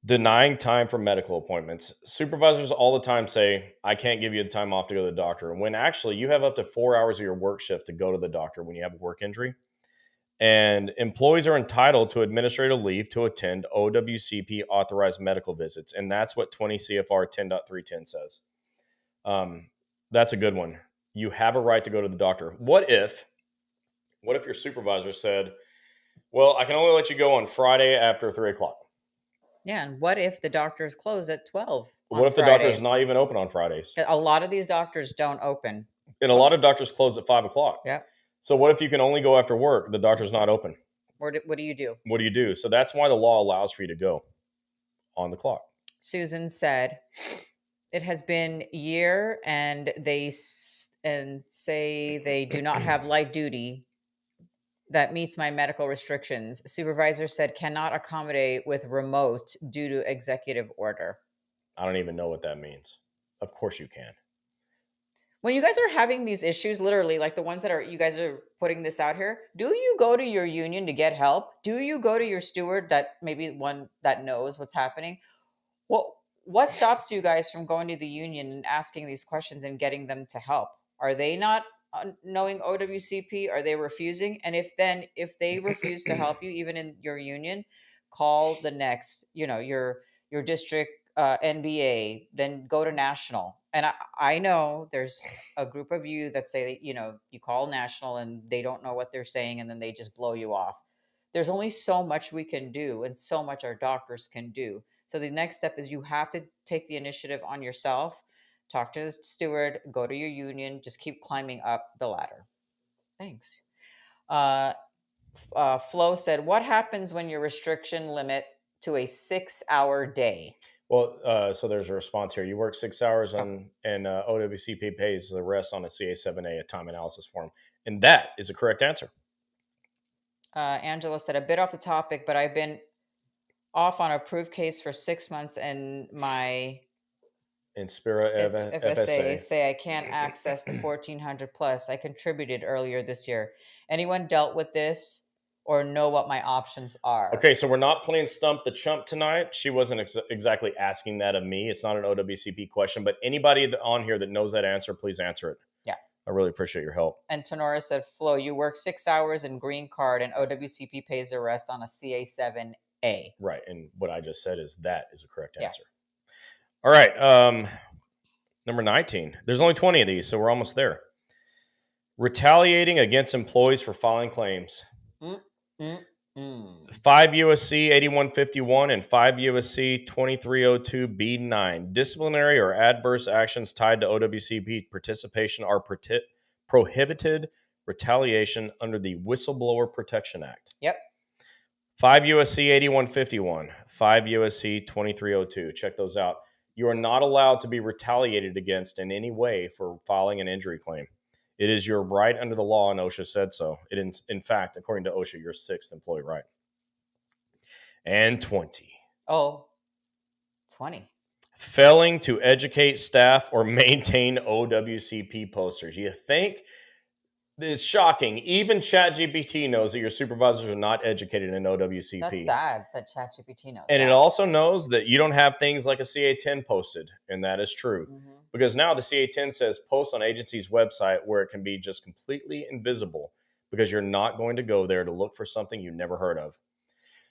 Speaker 1: Denying time for medical appointments. Supervisors all the time say, I can't give you the time off to go to the doctor. When actually you have up to 4 hours of your work shift to go to the doctor when you have a work injury. And employees are entitled to administrative leave to attend OWCP authorized medical visits. And that's what 20 CFR 10.310 says. That's a good one. You have a right to go to the doctor. What if your supervisor said, well, I can only let you go on Friday after 3 o'clock?
Speaker 2: Yeah, and what if the doctors close at 12?
Speaker 1: What if the doctor's not even open on Fridays?
Speaker 2: A lot of these doctors don't open.
Speaker 1: And a lot of doctors close at 5 o'clock.
Speaker 2: Yeah.
Speaker 1: So what if you can only go after work? The doctor's not open.
Speaker 2: What do you do?
Speaker 1: What do you do? So that's why the law allows for you to go on the clock.
Speaker 2: Susan said, it has been a year and they say they do not have light duty that meets my medical restrictions. Supervisor said cannot accommodate with remote due to executive order.
Speaker 1: I don't even know what that means. Of course you can.
Speaker 2: When you guys are having these issues, literally like the ones that you guys are putting this out here, do you go to your union to get help? Do you go to your steward that maybe one that knows what's happening? Well, what stops you guys from going to the union and asking these questions and getting them to help? Are they not knowing OWCP? Are they refusing? And if they refuse to help you, even in your union, call the next, your district NBA, then go to national. And I know there's a group of you that say that, you call national and they don't know what they're saying and then they just blow you off. There's only so much we can do and so much our doctors can do. So the next step is you have to take the initiative on yourself, talk to the steward, go to your union, just keep climbing up the ladder. Thanks. Flo said, what happens when your restriction limit to a 6-hour day?
Speaker 1: Well, so there's a response here. You work 6 hours and OWCP pays the rest on a CA7A, a time analysis form. And that is a correct answer.
Speaker 2: Angela said, a bit off the topic, but I've been off on a approved case for 6 months and my
Speaker 1: Inspira
Speaker 2: FSA say I can't access the 1400 plus I contributed earlier this year. Anyone dealt with this or know what my options are.
Speaker 1: Okay, so we're not playing Stump the Chump tonight. She wasn't exactly asking that of me. It's not an OWCP question, but anybody on here that knows that answer, please answer it.
Speaker 2: Yeah.
Speaker 1: I really appreciate your help.
Speaker 2: And Tenora said, Flo, you work 6 hours in green card and OWCP pays the rest on a CA7A.
Speaker 1: Right, and what I just said is that is a correct
Speaker 2: Yeah.
Speaker 1: answer. All right, number 19. There's only 20 of these, so we're almost there. Retaliating against employees for filing claims. 5 USC 8151 and 5 USC 2302B9. Disciplinary or adverse actions tied to OWCP participation are prohibited retaliation under the Whistleblower Protection Act.
Speaker 2: Yep.
Speaker 1: 5 USC 8151, 5 USC 2302. Check those out. You are not allowed to be retaliated against in any way for filing an injury claim. It is your right under the law, and OSHA said so. It is, in fact, according to OSHA, your sixth employee right. And 20.
Speaker 2: Oh, 20.
Speaker 1: Failing to educate staff or maintain OWCP posters. You think? It's shocking. Even ChatGPT knows that your supervisors are not educated in OWCP.
Speaker 2: That's sad that ChatGPT knows
Speaker 1: And
Speaker 2: that.
Speaker 1: it also knows that you don't have things like a CA10 posted, and that is true.
Speaker 2: Mm-hmm.
Speaker 1: Because now the CA10 says post on agency's website where it can be just completely invisible because you're not going to go there to look for something you never heard of.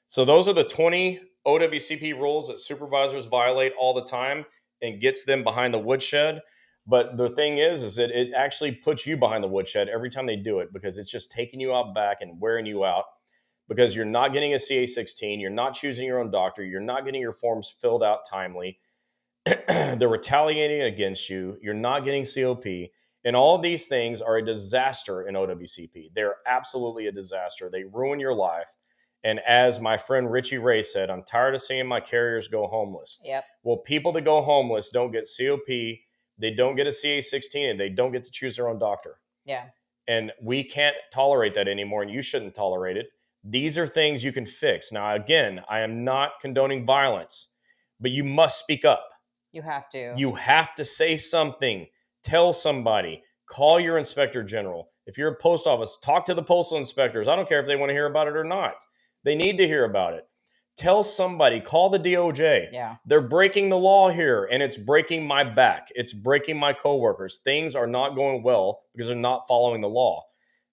Speaker 1: So those are the 20 OWCP rules that supervisors violate all the time and gets them behind the woodshed. But the thing is that it actually puts you behind the woodshed every time they do it because it's just taking you out back and wearing you out because you're not getting a CA16, you're not choosing your own doctor, you're not getting your forms filled out timely. They're retaliating against you. You're not getting COP. And all of these things are a disaster in OWCP. They're absolutely a disaster. They ruin your life. And as my friend Richie Ray said, I'm tired of seeing my carriers go homeless.
Speaker 2: Yep.
Speaker 1: Well, people that go homeless don't get COP, they don't get a CA16, and they don't get to choose their own doctor.
Speaker 2: Yeah.
Speaker 1: And we can't tolerate that anymore, and you shouldn't tolerate it. These are things you can fix. Now, again, I am not condoning violence, but you must speak up.
Speaker 2: You have to.
Speaker 1: You have to say something. Tell somebody. Call your inspector general. If you're a post office, talk to the postal inspectors. I don't care if they want to hear about it or not. They need to hear about it. Tell somebody. Call the DOJ.
Speaker 2: Yeah.
Speaker 1: They're breaking the law here, and it's breaking my back. It's breaking my coworkers. Things are not going well because they're not following the law.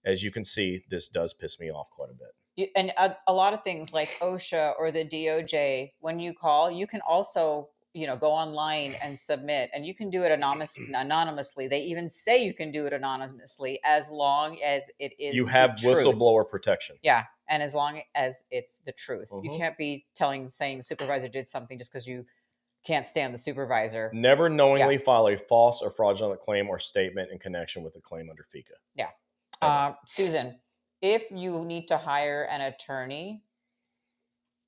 Speaker 1: As you can see, this does piss me off quite a bit.
Speaker 2: And a lot of things like OSHA or the DOJ, when you call, you can also go online and submit, and you can do it anonymously. They even say you can do it anonymously as long as it is
Speaker 1: you have whistleblower protection.
Speaker 2: Yeah, and as long as it's the truth. You can't be saying the supervisor did something just because you can't stand the supervisor.
Speaker 1: Never knowingly file a false or fraudulent claim or statement in connection with a claim under FICA.
Speaker 2: Yeah. Susan, if you need to hire an attorney,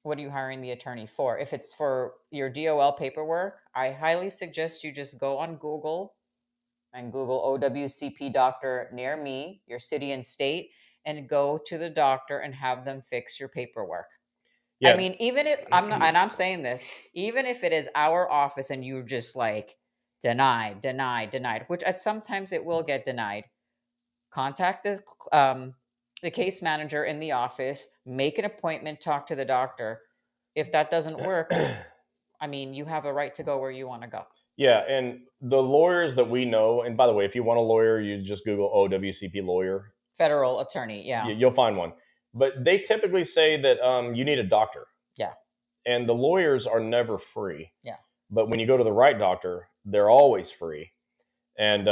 Speaker 2: what are you hiring the attorney for? If it's for your DOL paperwork, I highly suggest you just go on Google and Google OWCP doctor near me, your city and state, and go to the doctor and have them fix your paperwork. Yeah. I mean, even if I'm saying this, even if it is our office and you're just like denied, which at sometimes it will get denied, contact the case manager in the office, make an appointment, talk to the doctor. If that doesn't work, I mean, you have a right to go where you want to go.
Speaker 1: Yeah, and the lawyers that we know, and by the way, if you want a lawyer, you just Google OWCP lawyer.
Speaker 2: Federal attorney, yeah.
Speaker 1: You'll find one. But they typically say that you need a doctor.
Speaker 2: Yeah.
Speaker 1: And the lawyers are never free.
Speaker 2: Yeah.
Speaker 1: But when you go to the right doctor, they're always free. And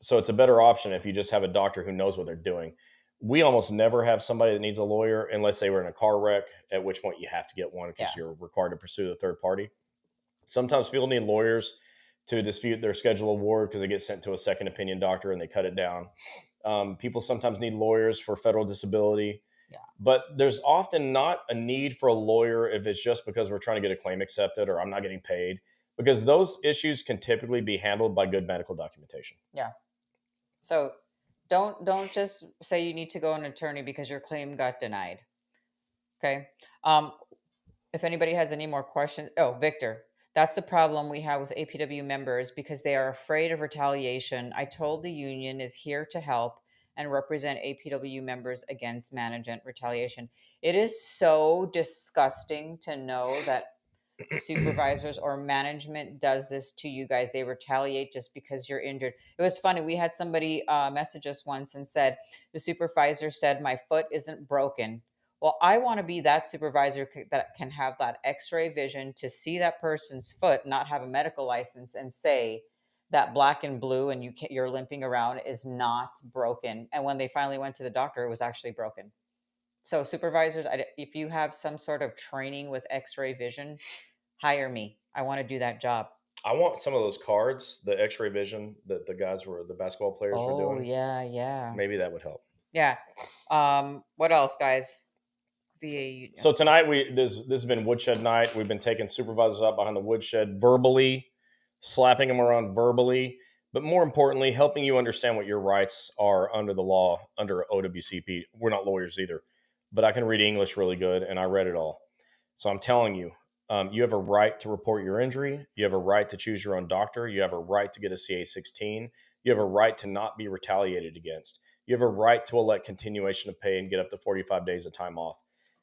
Speaker 1: so it's a better option if you just have a doctor who knows what they're doing. We almost never have somebody that needs a lawyer unless they were in a car wreck, at which point you have to get one because you're required to pursue the third party. Sometimes people need lawyers to dispute their schedule award because they get sent to a second opinion doctor and they cut it down. People sometimes need lawyers for federal disability.
Speaker 2: Yeah.
Speaker 1: But there's often not a need for a lawyer if it's just because we're trying to get a claim accepted or I'm not getting paid, because those issues can typically be handled by good medical documentation.
Speaker 2: Yeah. So don't just say you need to go an attorney because your claim got denied. Okay. If anybody has any more questions, Victor, that's the problem we have with APW members because they are afraid of retaliation. I told the union is here to help and represent APW members against management retaliation. It is so disgusting to know that supervisors or management does this to you guys. They retaliate just because you're injured. It was funny. We had somebody message us once and said, the supervisor said, my foot isn't broken. Well, I want to be that supervisor that can have that x-ray vision to see that person's foot, not have a medical license, and say that black and blue and you're limping around is not broken. And when they finally went to the doctor, it was actually broken. So supervisors, if you have some sort of training with x-ray vision, hire me. I want to do that job.
Speaker 1: I want some of those cards, the X-ray vision that the basketball players were
Speaker 2: Oh,
Speaker 1: doing.
Speaker 2: yeah, yeah.
Speaker 1: Maybe that would help.
Speaker 2: Yeah. What else, guys? VA.
Speaker 1: So tonight this has been woodshed night. We've been taking supervisors out behind the woodshed verbally, slapping them around verbally, but more importantly, helping you understand what your rights are under the law, under OWCP. We're not lawyers either, but I can read English really good, and I read it all. So I'm telling you, you have a right to report your injury. You have a right to choose your own doctor. You have a right to get a CA-16. You have a right to not be retaliated against. You have a right to elect continuation of pay and get up to 45 days of time off.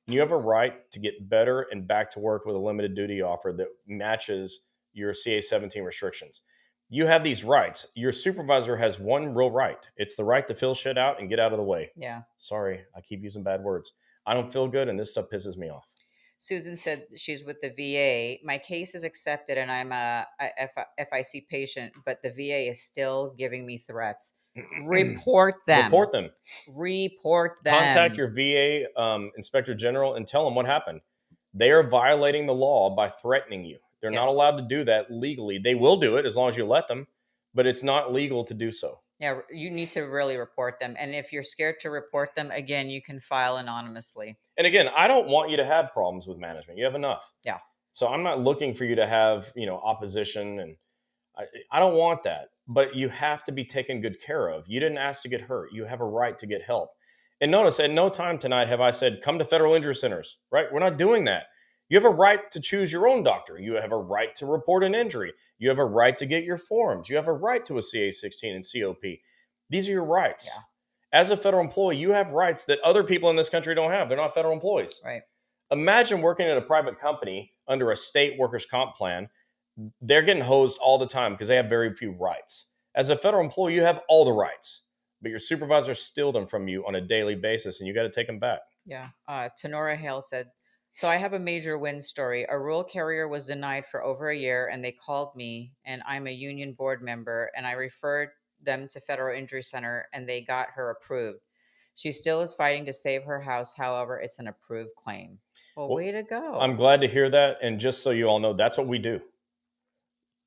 Speaker 1: And you have a right to get better and back to work with a limited duty offer that matches your CA-17 restrictions. You have these rights. Your supervisor has one real right. It's the right to fill shit out and get out of the way.
Speaker 2: Yeah.
Speaker 1: Sorry, I keep using bad words. I don't feel good, and this stuff pisses me off.
Speaker 2: Susan said she's with the VA. My case is accepted and I'm a FIC patient, but the VA is still giving me threats. Report them.
Speaker 1: Report them.
Speaker 2: Report them.
Speaker 1: Contact your VA inspector general and tell them what happened. They are violating the law by threatening you. They're not allowed to do that legally. They will do it as long as you let them, but it's not legal to do so.
Speaker 2: Yeah, you need to really report them. And if you're scared to report them, again, you can file anonymously.
Speaker 1: And again, I don't want you to have problems with management. You have enough.
Speaker 2: Yeah.
Speaker 1: So I'm not looking for you to have, opposition, and I don't want that. But you have to be taken good care of. You didn't ask to get hurt. You have a right to get help. And notice, at no time tonight have I said, come to federal injury centers, right? We're not doing that. You have a right to choose your own doctor. You have a right to report an injury. You have a right to get your forms. You have a right to a CA-16 and COP. These are your rights.
Speaker 2: Yeah.
Speaker 1: As a federal employee, you have rights that other people in this country don't have. They're not federal employees.
Speaker 2: Right.
Speaker 1: Imagine working at a private company under a state workers' comp plan. They're getting hosed all the time because they have very few rights. As a federal employee, you have all the rights, but your supervisors steal them from you on a daily basis, and you got to take them back.
Speaker 2: Yeah. Tenora Hale said, so I have a major win story. A rural carrier was denied for over a year, and they called me, and I'm a union board member, and I referred them to Federal Injury Center, and they got her approved. She still is fighting to save her house. However, it's an approved claim. Well, way to go.
Speaker 1: I'm glad to hear that. And just so you all know, that's what we do.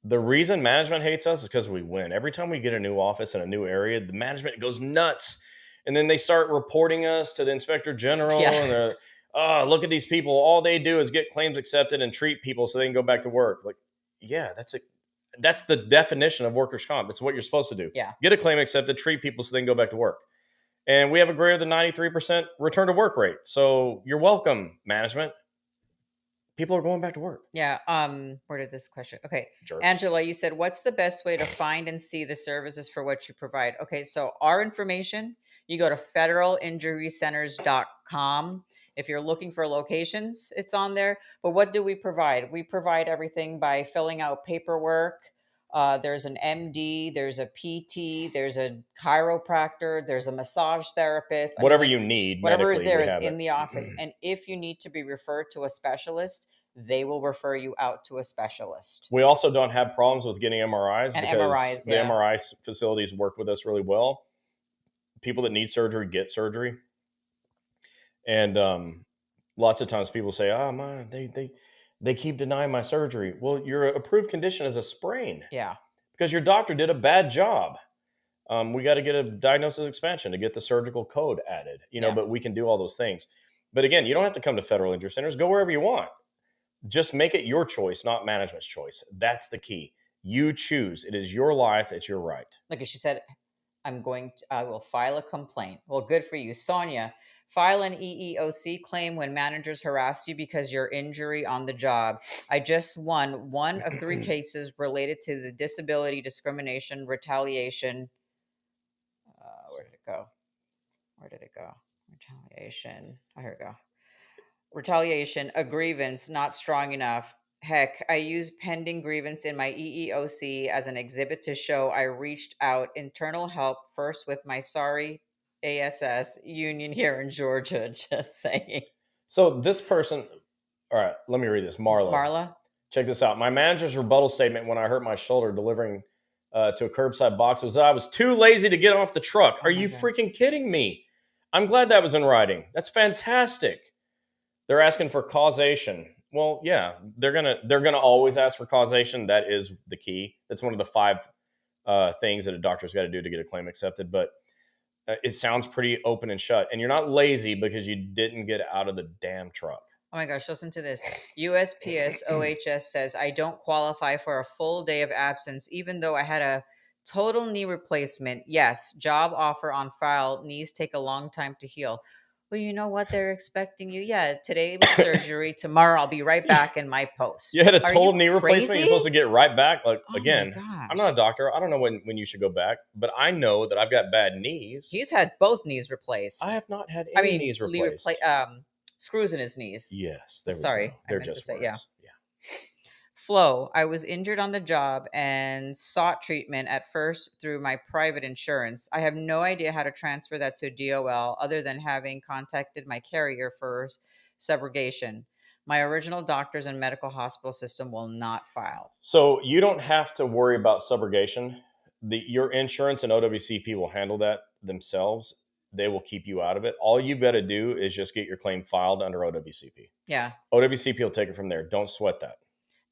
Speaker 1: The reason management hates us is because we win. Every time we get a new office in a new area, the management goes nuts. And then they start reporting us to the inspector general. Yeah. And they're, oh, look at these people. All they do is get claims accepted and treat people so they can go back to work. Like, yeah, that's the definition of workers' comp. It's what you're supposed to do.
Speaker 2: Yeah.
Speaker 1: Get a claim accepted, treat people so they can go back to work. And we have a greater than 93% return to work rate. So you're welcome, management. People are going back to work.
Speaker 2: Yeah. Where did this question? Okay.
Speaker 1: Jerks.
Speaker 2: Angela, you said, what's the best way to find and see the services for what you provide? Okay. So our information, you go to federalinjurycenters.com. If you're looking for locations, it's on there. But what do we provide? We provide everything by filling out paperwork. There's an MD, there's a PT, there's a chiropractor, there's a massage therapist.
Speaker 1: Whatever you need.
Speaker 2: Whatever is there is in the office. And if you need to be referred to a specialist, they will refer you out to a specialist.
Speaker 1: We also don't have problems with getting MRIs.
Speaker 2: And
Speaker 1: because
Speaker 2: MRIs,
Speaker 1: the MRI facilities work with us really well. People that need surgery get surgery. And lots of times people say, oh, man, they keep denying my surgery. Well, your approved condition is a sprain.
Speaker 2: Yeah.
Speaker 1: Because your doctor did a bad job. We got to get a diagnosis expansion to get the surgical code added, but we can do all those things. But again, you don't have to come to federal injury centers. Go wherever you want. Just make it your choice, not management's choice. That's the key. You choose. It is your life. It's your right.
Speaker 2: Like she said, I will file a complaint. Well, good for you. Sonia, file an EEOC claim when managers harass you because your injury on the job. I just won one of 3 cases related to the disability discrimination retaliation. Where did it go? Where did it go? Retaliation. Oh, here we go. Retaliation, a grievance not strong enough. Heck, I used pending grievance in my EEOC as an exhibit to show I reached out internal help first with my sorry ASS union here in Georgia. Just saying.
Speaker 1: So this person, all right, let me read this. Marla,
Speaker 2: Marla?
Speaker 1: check this out. My manager's rebuttal statement when I hurt my shoulder delivering to a curbside box was that I was too lazy to get off the truck.
Speaker 2: Oh
Speaker 1: Are
Speaker 2: my
Speaker 1: you
Speaker 2: God.
Speaker 1: freaking kidding me? I'm glad that was in writing. That's fantastic. They're asking for causation. Well, yeah, they're gonna always ask for causation. That is the key. That's one of the five things that a doctor's got to do to get a claim accepted. But it sounds pretty open and shut. And you're not lazy because you didn't get out of the damn truck.
Speaker 2: Oh my gosh, listen to this. USPS OHS says I don't qualify for a full day of absence, even though I had a total knee replacement. Yes, job offer on file. Knees take a long time to heal. Well, you know what? They're expecting you. Yeah, today was surgery. Tomorrow I'll be right back in my post.
Speaker 1: You had a
Speaker 2: Are you
Speaker 1: total knee replacement. You're
Speaker 2: crazy?
Speaker 1: supposed to get right back. Like
Speaker 2: Oh my
Speaker 1: again, I'm not
Speaker 2: gosh.
Speaker 1: a doctor. I don't know when you should go back, but I know that I've got bad knees.
Speaker 2: He's had both knees
Speaker 1: I
Speaker 2: replaced.
Speaker 1: have not had
Speaker 2: I
Speaker 1: any
Speaker 2: mean,
Speaker 1: knees replaced.
Speaker 2: screws in his knees.
Speaker 1: Yes, there we
Speaker 2: Sorry,
Speaker 1: go.
Speaker 2: I
Speaker 1: They're
Speaker 2: meant to
Speaker 1: just
Speaker 2: say, yeah.
Speaker 1: words. Yeah.
Speaker 2: Flo, I was injured on the job and sought treatment at first through my private insurance. I have no idea how to transfer that to DOL other than having contacted my carrier for subrogation. My original doctors and medical hospital system will not file.
Speaker 1: So you don't have to worry about subrogation. Your insurance and OWCP will handle that themselves. They will keep you out of it. All you've got to do is just get your claim filed under OWCP.
Speaker 2: Yeah.
Speaker 1: OWCP will take it from there. Don't sweat that.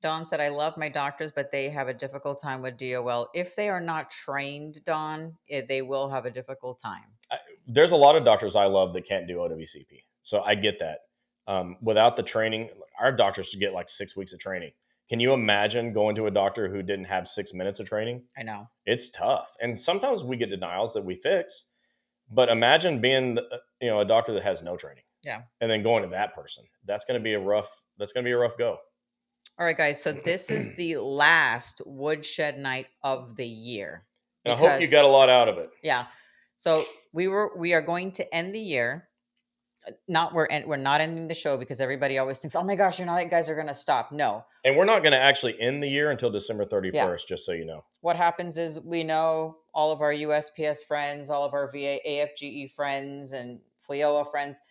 Speaker 2: Dawn said, I love my doctors, but they have a difficult time with DOL. If they are not trained, Dawn, they will have a difficult time.
Speaker 1: There's a lot of doctors I love that can't do OWCP. So I get that. Without the training, our doctors should get like 6 weeks of training. Can you imagine going to a doctor who didn't have 6 minutes of training?
Speaker 2: I know.
Speaker 1: It's tough. And sometimes we get denials that we fix. But imagine being a doctor that has no training.
Speaker 2: Yeah.
Speaker 1: And then going to that person. That's going to be a rough go.
Speaker 2: All right, guys. So this is the last woodshed night of the year.
Speaker 1: And I hope you got a lot out of it.
Speaker 2: Yeah. So we are going to end the year. We're not ending the show because everybody always thinks, oh my gosh, guys are going to stop. No.
Speaker 1: And we're not going to actually end the year until December 31st, just so you know.
Speaker 2: What happens is we know all of our USPS friends, all of our VA AFGE friends and FLEOA friends.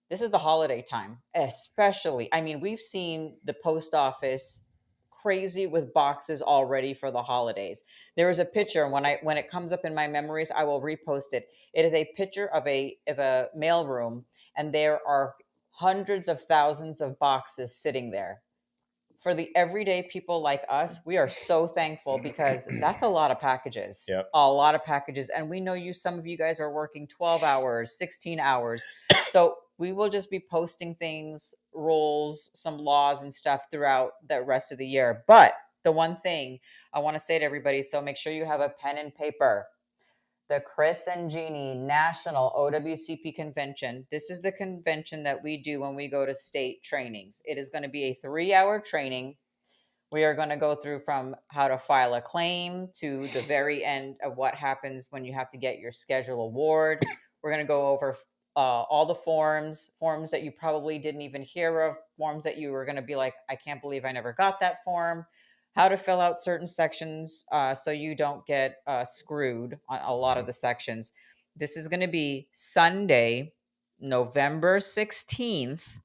Speaker 2: This is the holiday time, especially. I mean, we've seen the post office crazy with boxes already for the holidays. There is a picture when it comes up in my memories, I will repost it. It is a picture of a mailroom, and there are hundreds of thousands of boxes sitting there. For the everyday people like us, we are so thankful because that's a lot of packages.
Speaker 1: Yep.
Speaker 2: A lot of packages. And we know some of you guys are working 12 hours, 16 hours. So we will just be posting things, rules, some laws and stuff throughout the rest of the year. But the one thing I want to say to everybody, so make sure you have a pen and paper. The Chris and Gini National OWCP Convention. This is the convention that we do when we go to state trainings. It is going to be a 3-hour training. We are going to go through from how to file a claim to the very end of what happens when you have to get your schedule award. We're going to go over all the forms that you probably didn't even hear of, forms that you were going to be like, I can't believe I never got that form. How to fill out certain sections so you don't get screwed on a lot of the sections. This is going to be Sunday, November 16th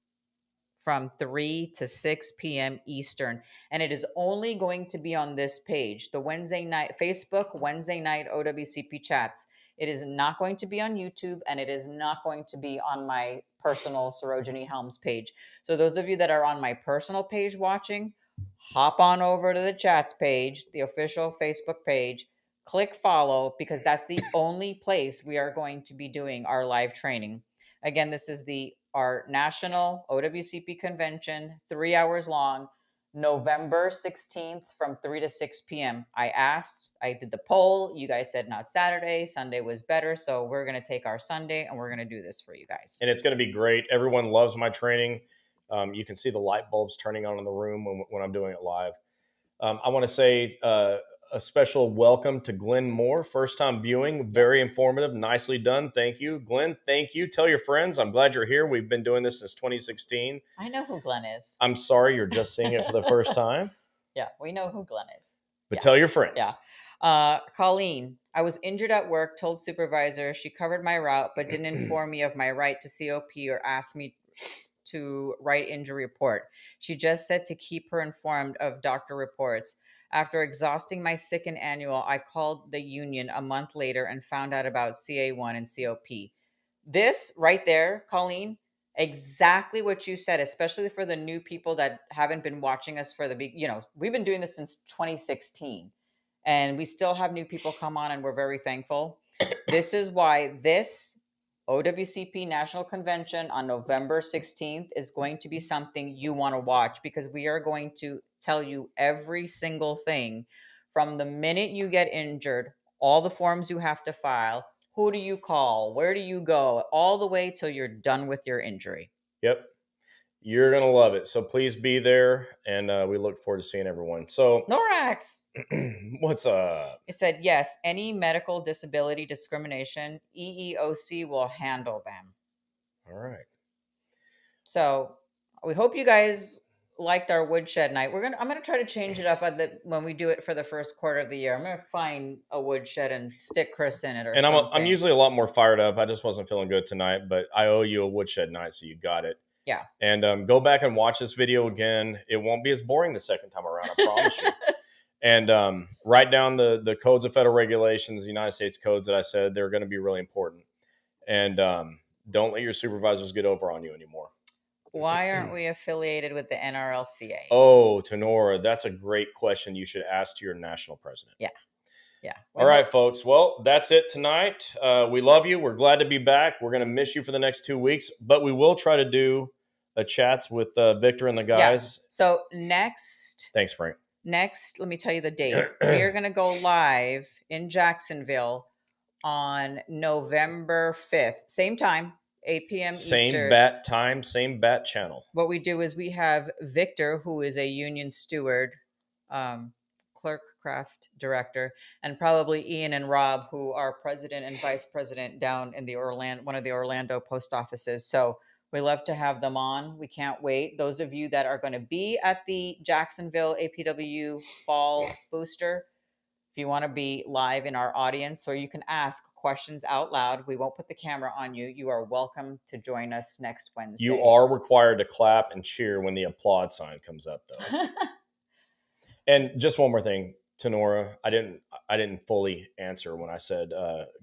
Speaker 2: from 3 to 6 p.m. Eastern. And it is only going to be on this page, the Wednesday night, Facebook Wednesday night OWCP chats. It is not going to be on YouTube, and it is not going to be on my personal Sarojini Helms page. So those of you that are on my personal page watching, hop on over to the chats page, the official Facebook page, click follow, because that's the only place we are going to be doing our live training. Again, this is our national OWCP convention, 3 hours long, November 16th from 3 to 6 p.m. I did the poll. You guys said not Saturday. Sunday was better. So we're going to take our Sunday and we're going to do this for you guys.
Speaker 1: And it's going to be great. Everyone loves my training. You can see the light bulbs turning on in the room when I'm doing it live. I want to say a special welcome to Glenn Moore. First time viewing, very
Speaker 2: Yes.
Speaker 1: informative, nicely done. Thank you, Glenn. Thank you. Tell your friends. I'm glad you're here. We've been doing this since 2016.
Speaker 2: I know who Glenn is.
Speaker 1: I'm sorry you're just seeing it for the first time,
Speaker 2: Yeah, we know who Glenn is.
Speaker 1: but
Speaker 2: Yeah.
Speaker 1: tell your friends.
Speaker 2: Yeah. Colleen, I was injured at work, told supervisor she covered my route, but didn't inform me of my right to COP or ask me to write injury report. She just said to keep her informed of doctor reports. After exhausting my sick and annual, I called the union a month later and found out about CA1 and COP. This right there, Colleen, exactly what you said, especially for the new people that haven't been watching us for the big, we've been doing this since 2016 and we still have new people come on and we're very thankful. This is why this OWCP National Convention on November 16th is going to be something you want to watch, because we are going to tell you every single thing from the minute you get injured, all the forms you have to file, who do you call, where do you go, all the way till you're done with your injury.
Speaker 1: Yep. You're going to love it. So please be there. And we look forward to seeing everyone. So,
Speaker 2: Norax.
Speaker 1: what's up?
Speaker 2: It said, yes, any medical disability discrimination, EEOC will handle them.
Speaker 1: All right.
Speaker 2: So we hope you guys liked our woodshed night. I'm gonna try to change it up when we do it for the first quarter of the year. I'm gonna find a woodshed and stick Chris in it or
Speaker 1: And
Speaker 2: something.
Speaker 1: I'm usually a lot more fired up. I just wasn't feeling good tonight, but I owe you a woodshed night, so you got it.
Speaker 2: Yeah.
Speaker 1: And go back and watch this video again. It won't be as boring the second time around, I promise you. And write down the codes of federal regulations, the United States codes that I said. They're going to be really important. And don't let your supervisors get over on you anymore.
Speaker 2: Why aren't we affiliated with the NRLCA?
Speaker 1: Oh, Tenora, that's a great question you should ask to your national president.
Speaker 2: Yeah. Yeah.
Speaker 1: All right, folks. Well, that's it tonight. We love you. We're glad to be back. We're going to miss you for the next 2 weeks, but we will try to do a chats with Victor and the guys.
Speaker 2: Yeah. So next.
Speaker 1: Thanks, Frank.
Speaker 2: Next, let me tell you the date. We are going to go live in Jacksonville on November 5th. Same time, 8 p.m.
Speaker 1: Same
Speaker 2: Eastern.
Speaker 1: bat time, same bat channel.
Speaker 2: What we do is we have Victor, who is a union steward, clerk craft director, and probably Ian and Rob, who are president and vice president down in one of the Orlando post offices. So we love to have them on. We can't wait. Those of you that are going to be at the Jacksonville APW Fall Booster, if you want to be live in our audience, or you can ask questions out loud, we won't put the camera on you. You are welcome to join us next Wednesday.
Speaker 1: You are required to clap and cheer when the applaud sign comes up, though. And just one more thing, Tenora, I didn't fully answer when I said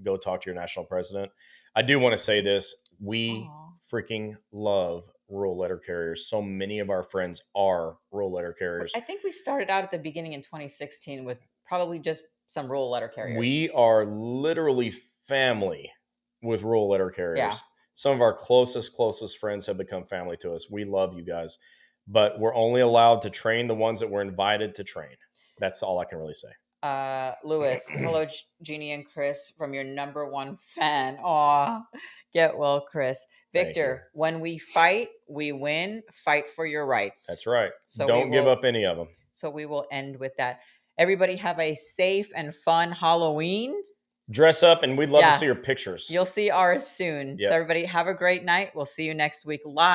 Speaker 1: go talk to your national president. I do want to say this. We freaking love rural letter carriers. So many of our friends are rural letter carriers.
Speaker 2: I think we started out at the beginning in 2016 with probably just some rural letter carriers.
Speaker 1: We are literally family with rural letter carriers.
Speaker 2: Yeah.
Speaker 1: Some of our closest friends have become family to us. We love you guys, but we're only allowed to train the ones that we're invited to train. That's all I can really say.
Speaker 2: Lewis, hello, Gini and Chris, from your number one fan. Aw, get well, Chris. Victor, when we fight, we win. Fight for your rights.
Speaker 1: That's right.
Speaker 2: So
Speaker 1: don't give up any of them.
Speaker 2: So we will end with that. Everybody have a safe and fun Halloween.
Speaker 1: Dress up, and we'd love to see your pictures.
Speaker 2: You'll see ours soon. Yep. So everybody have a great night. We'll see you next week live.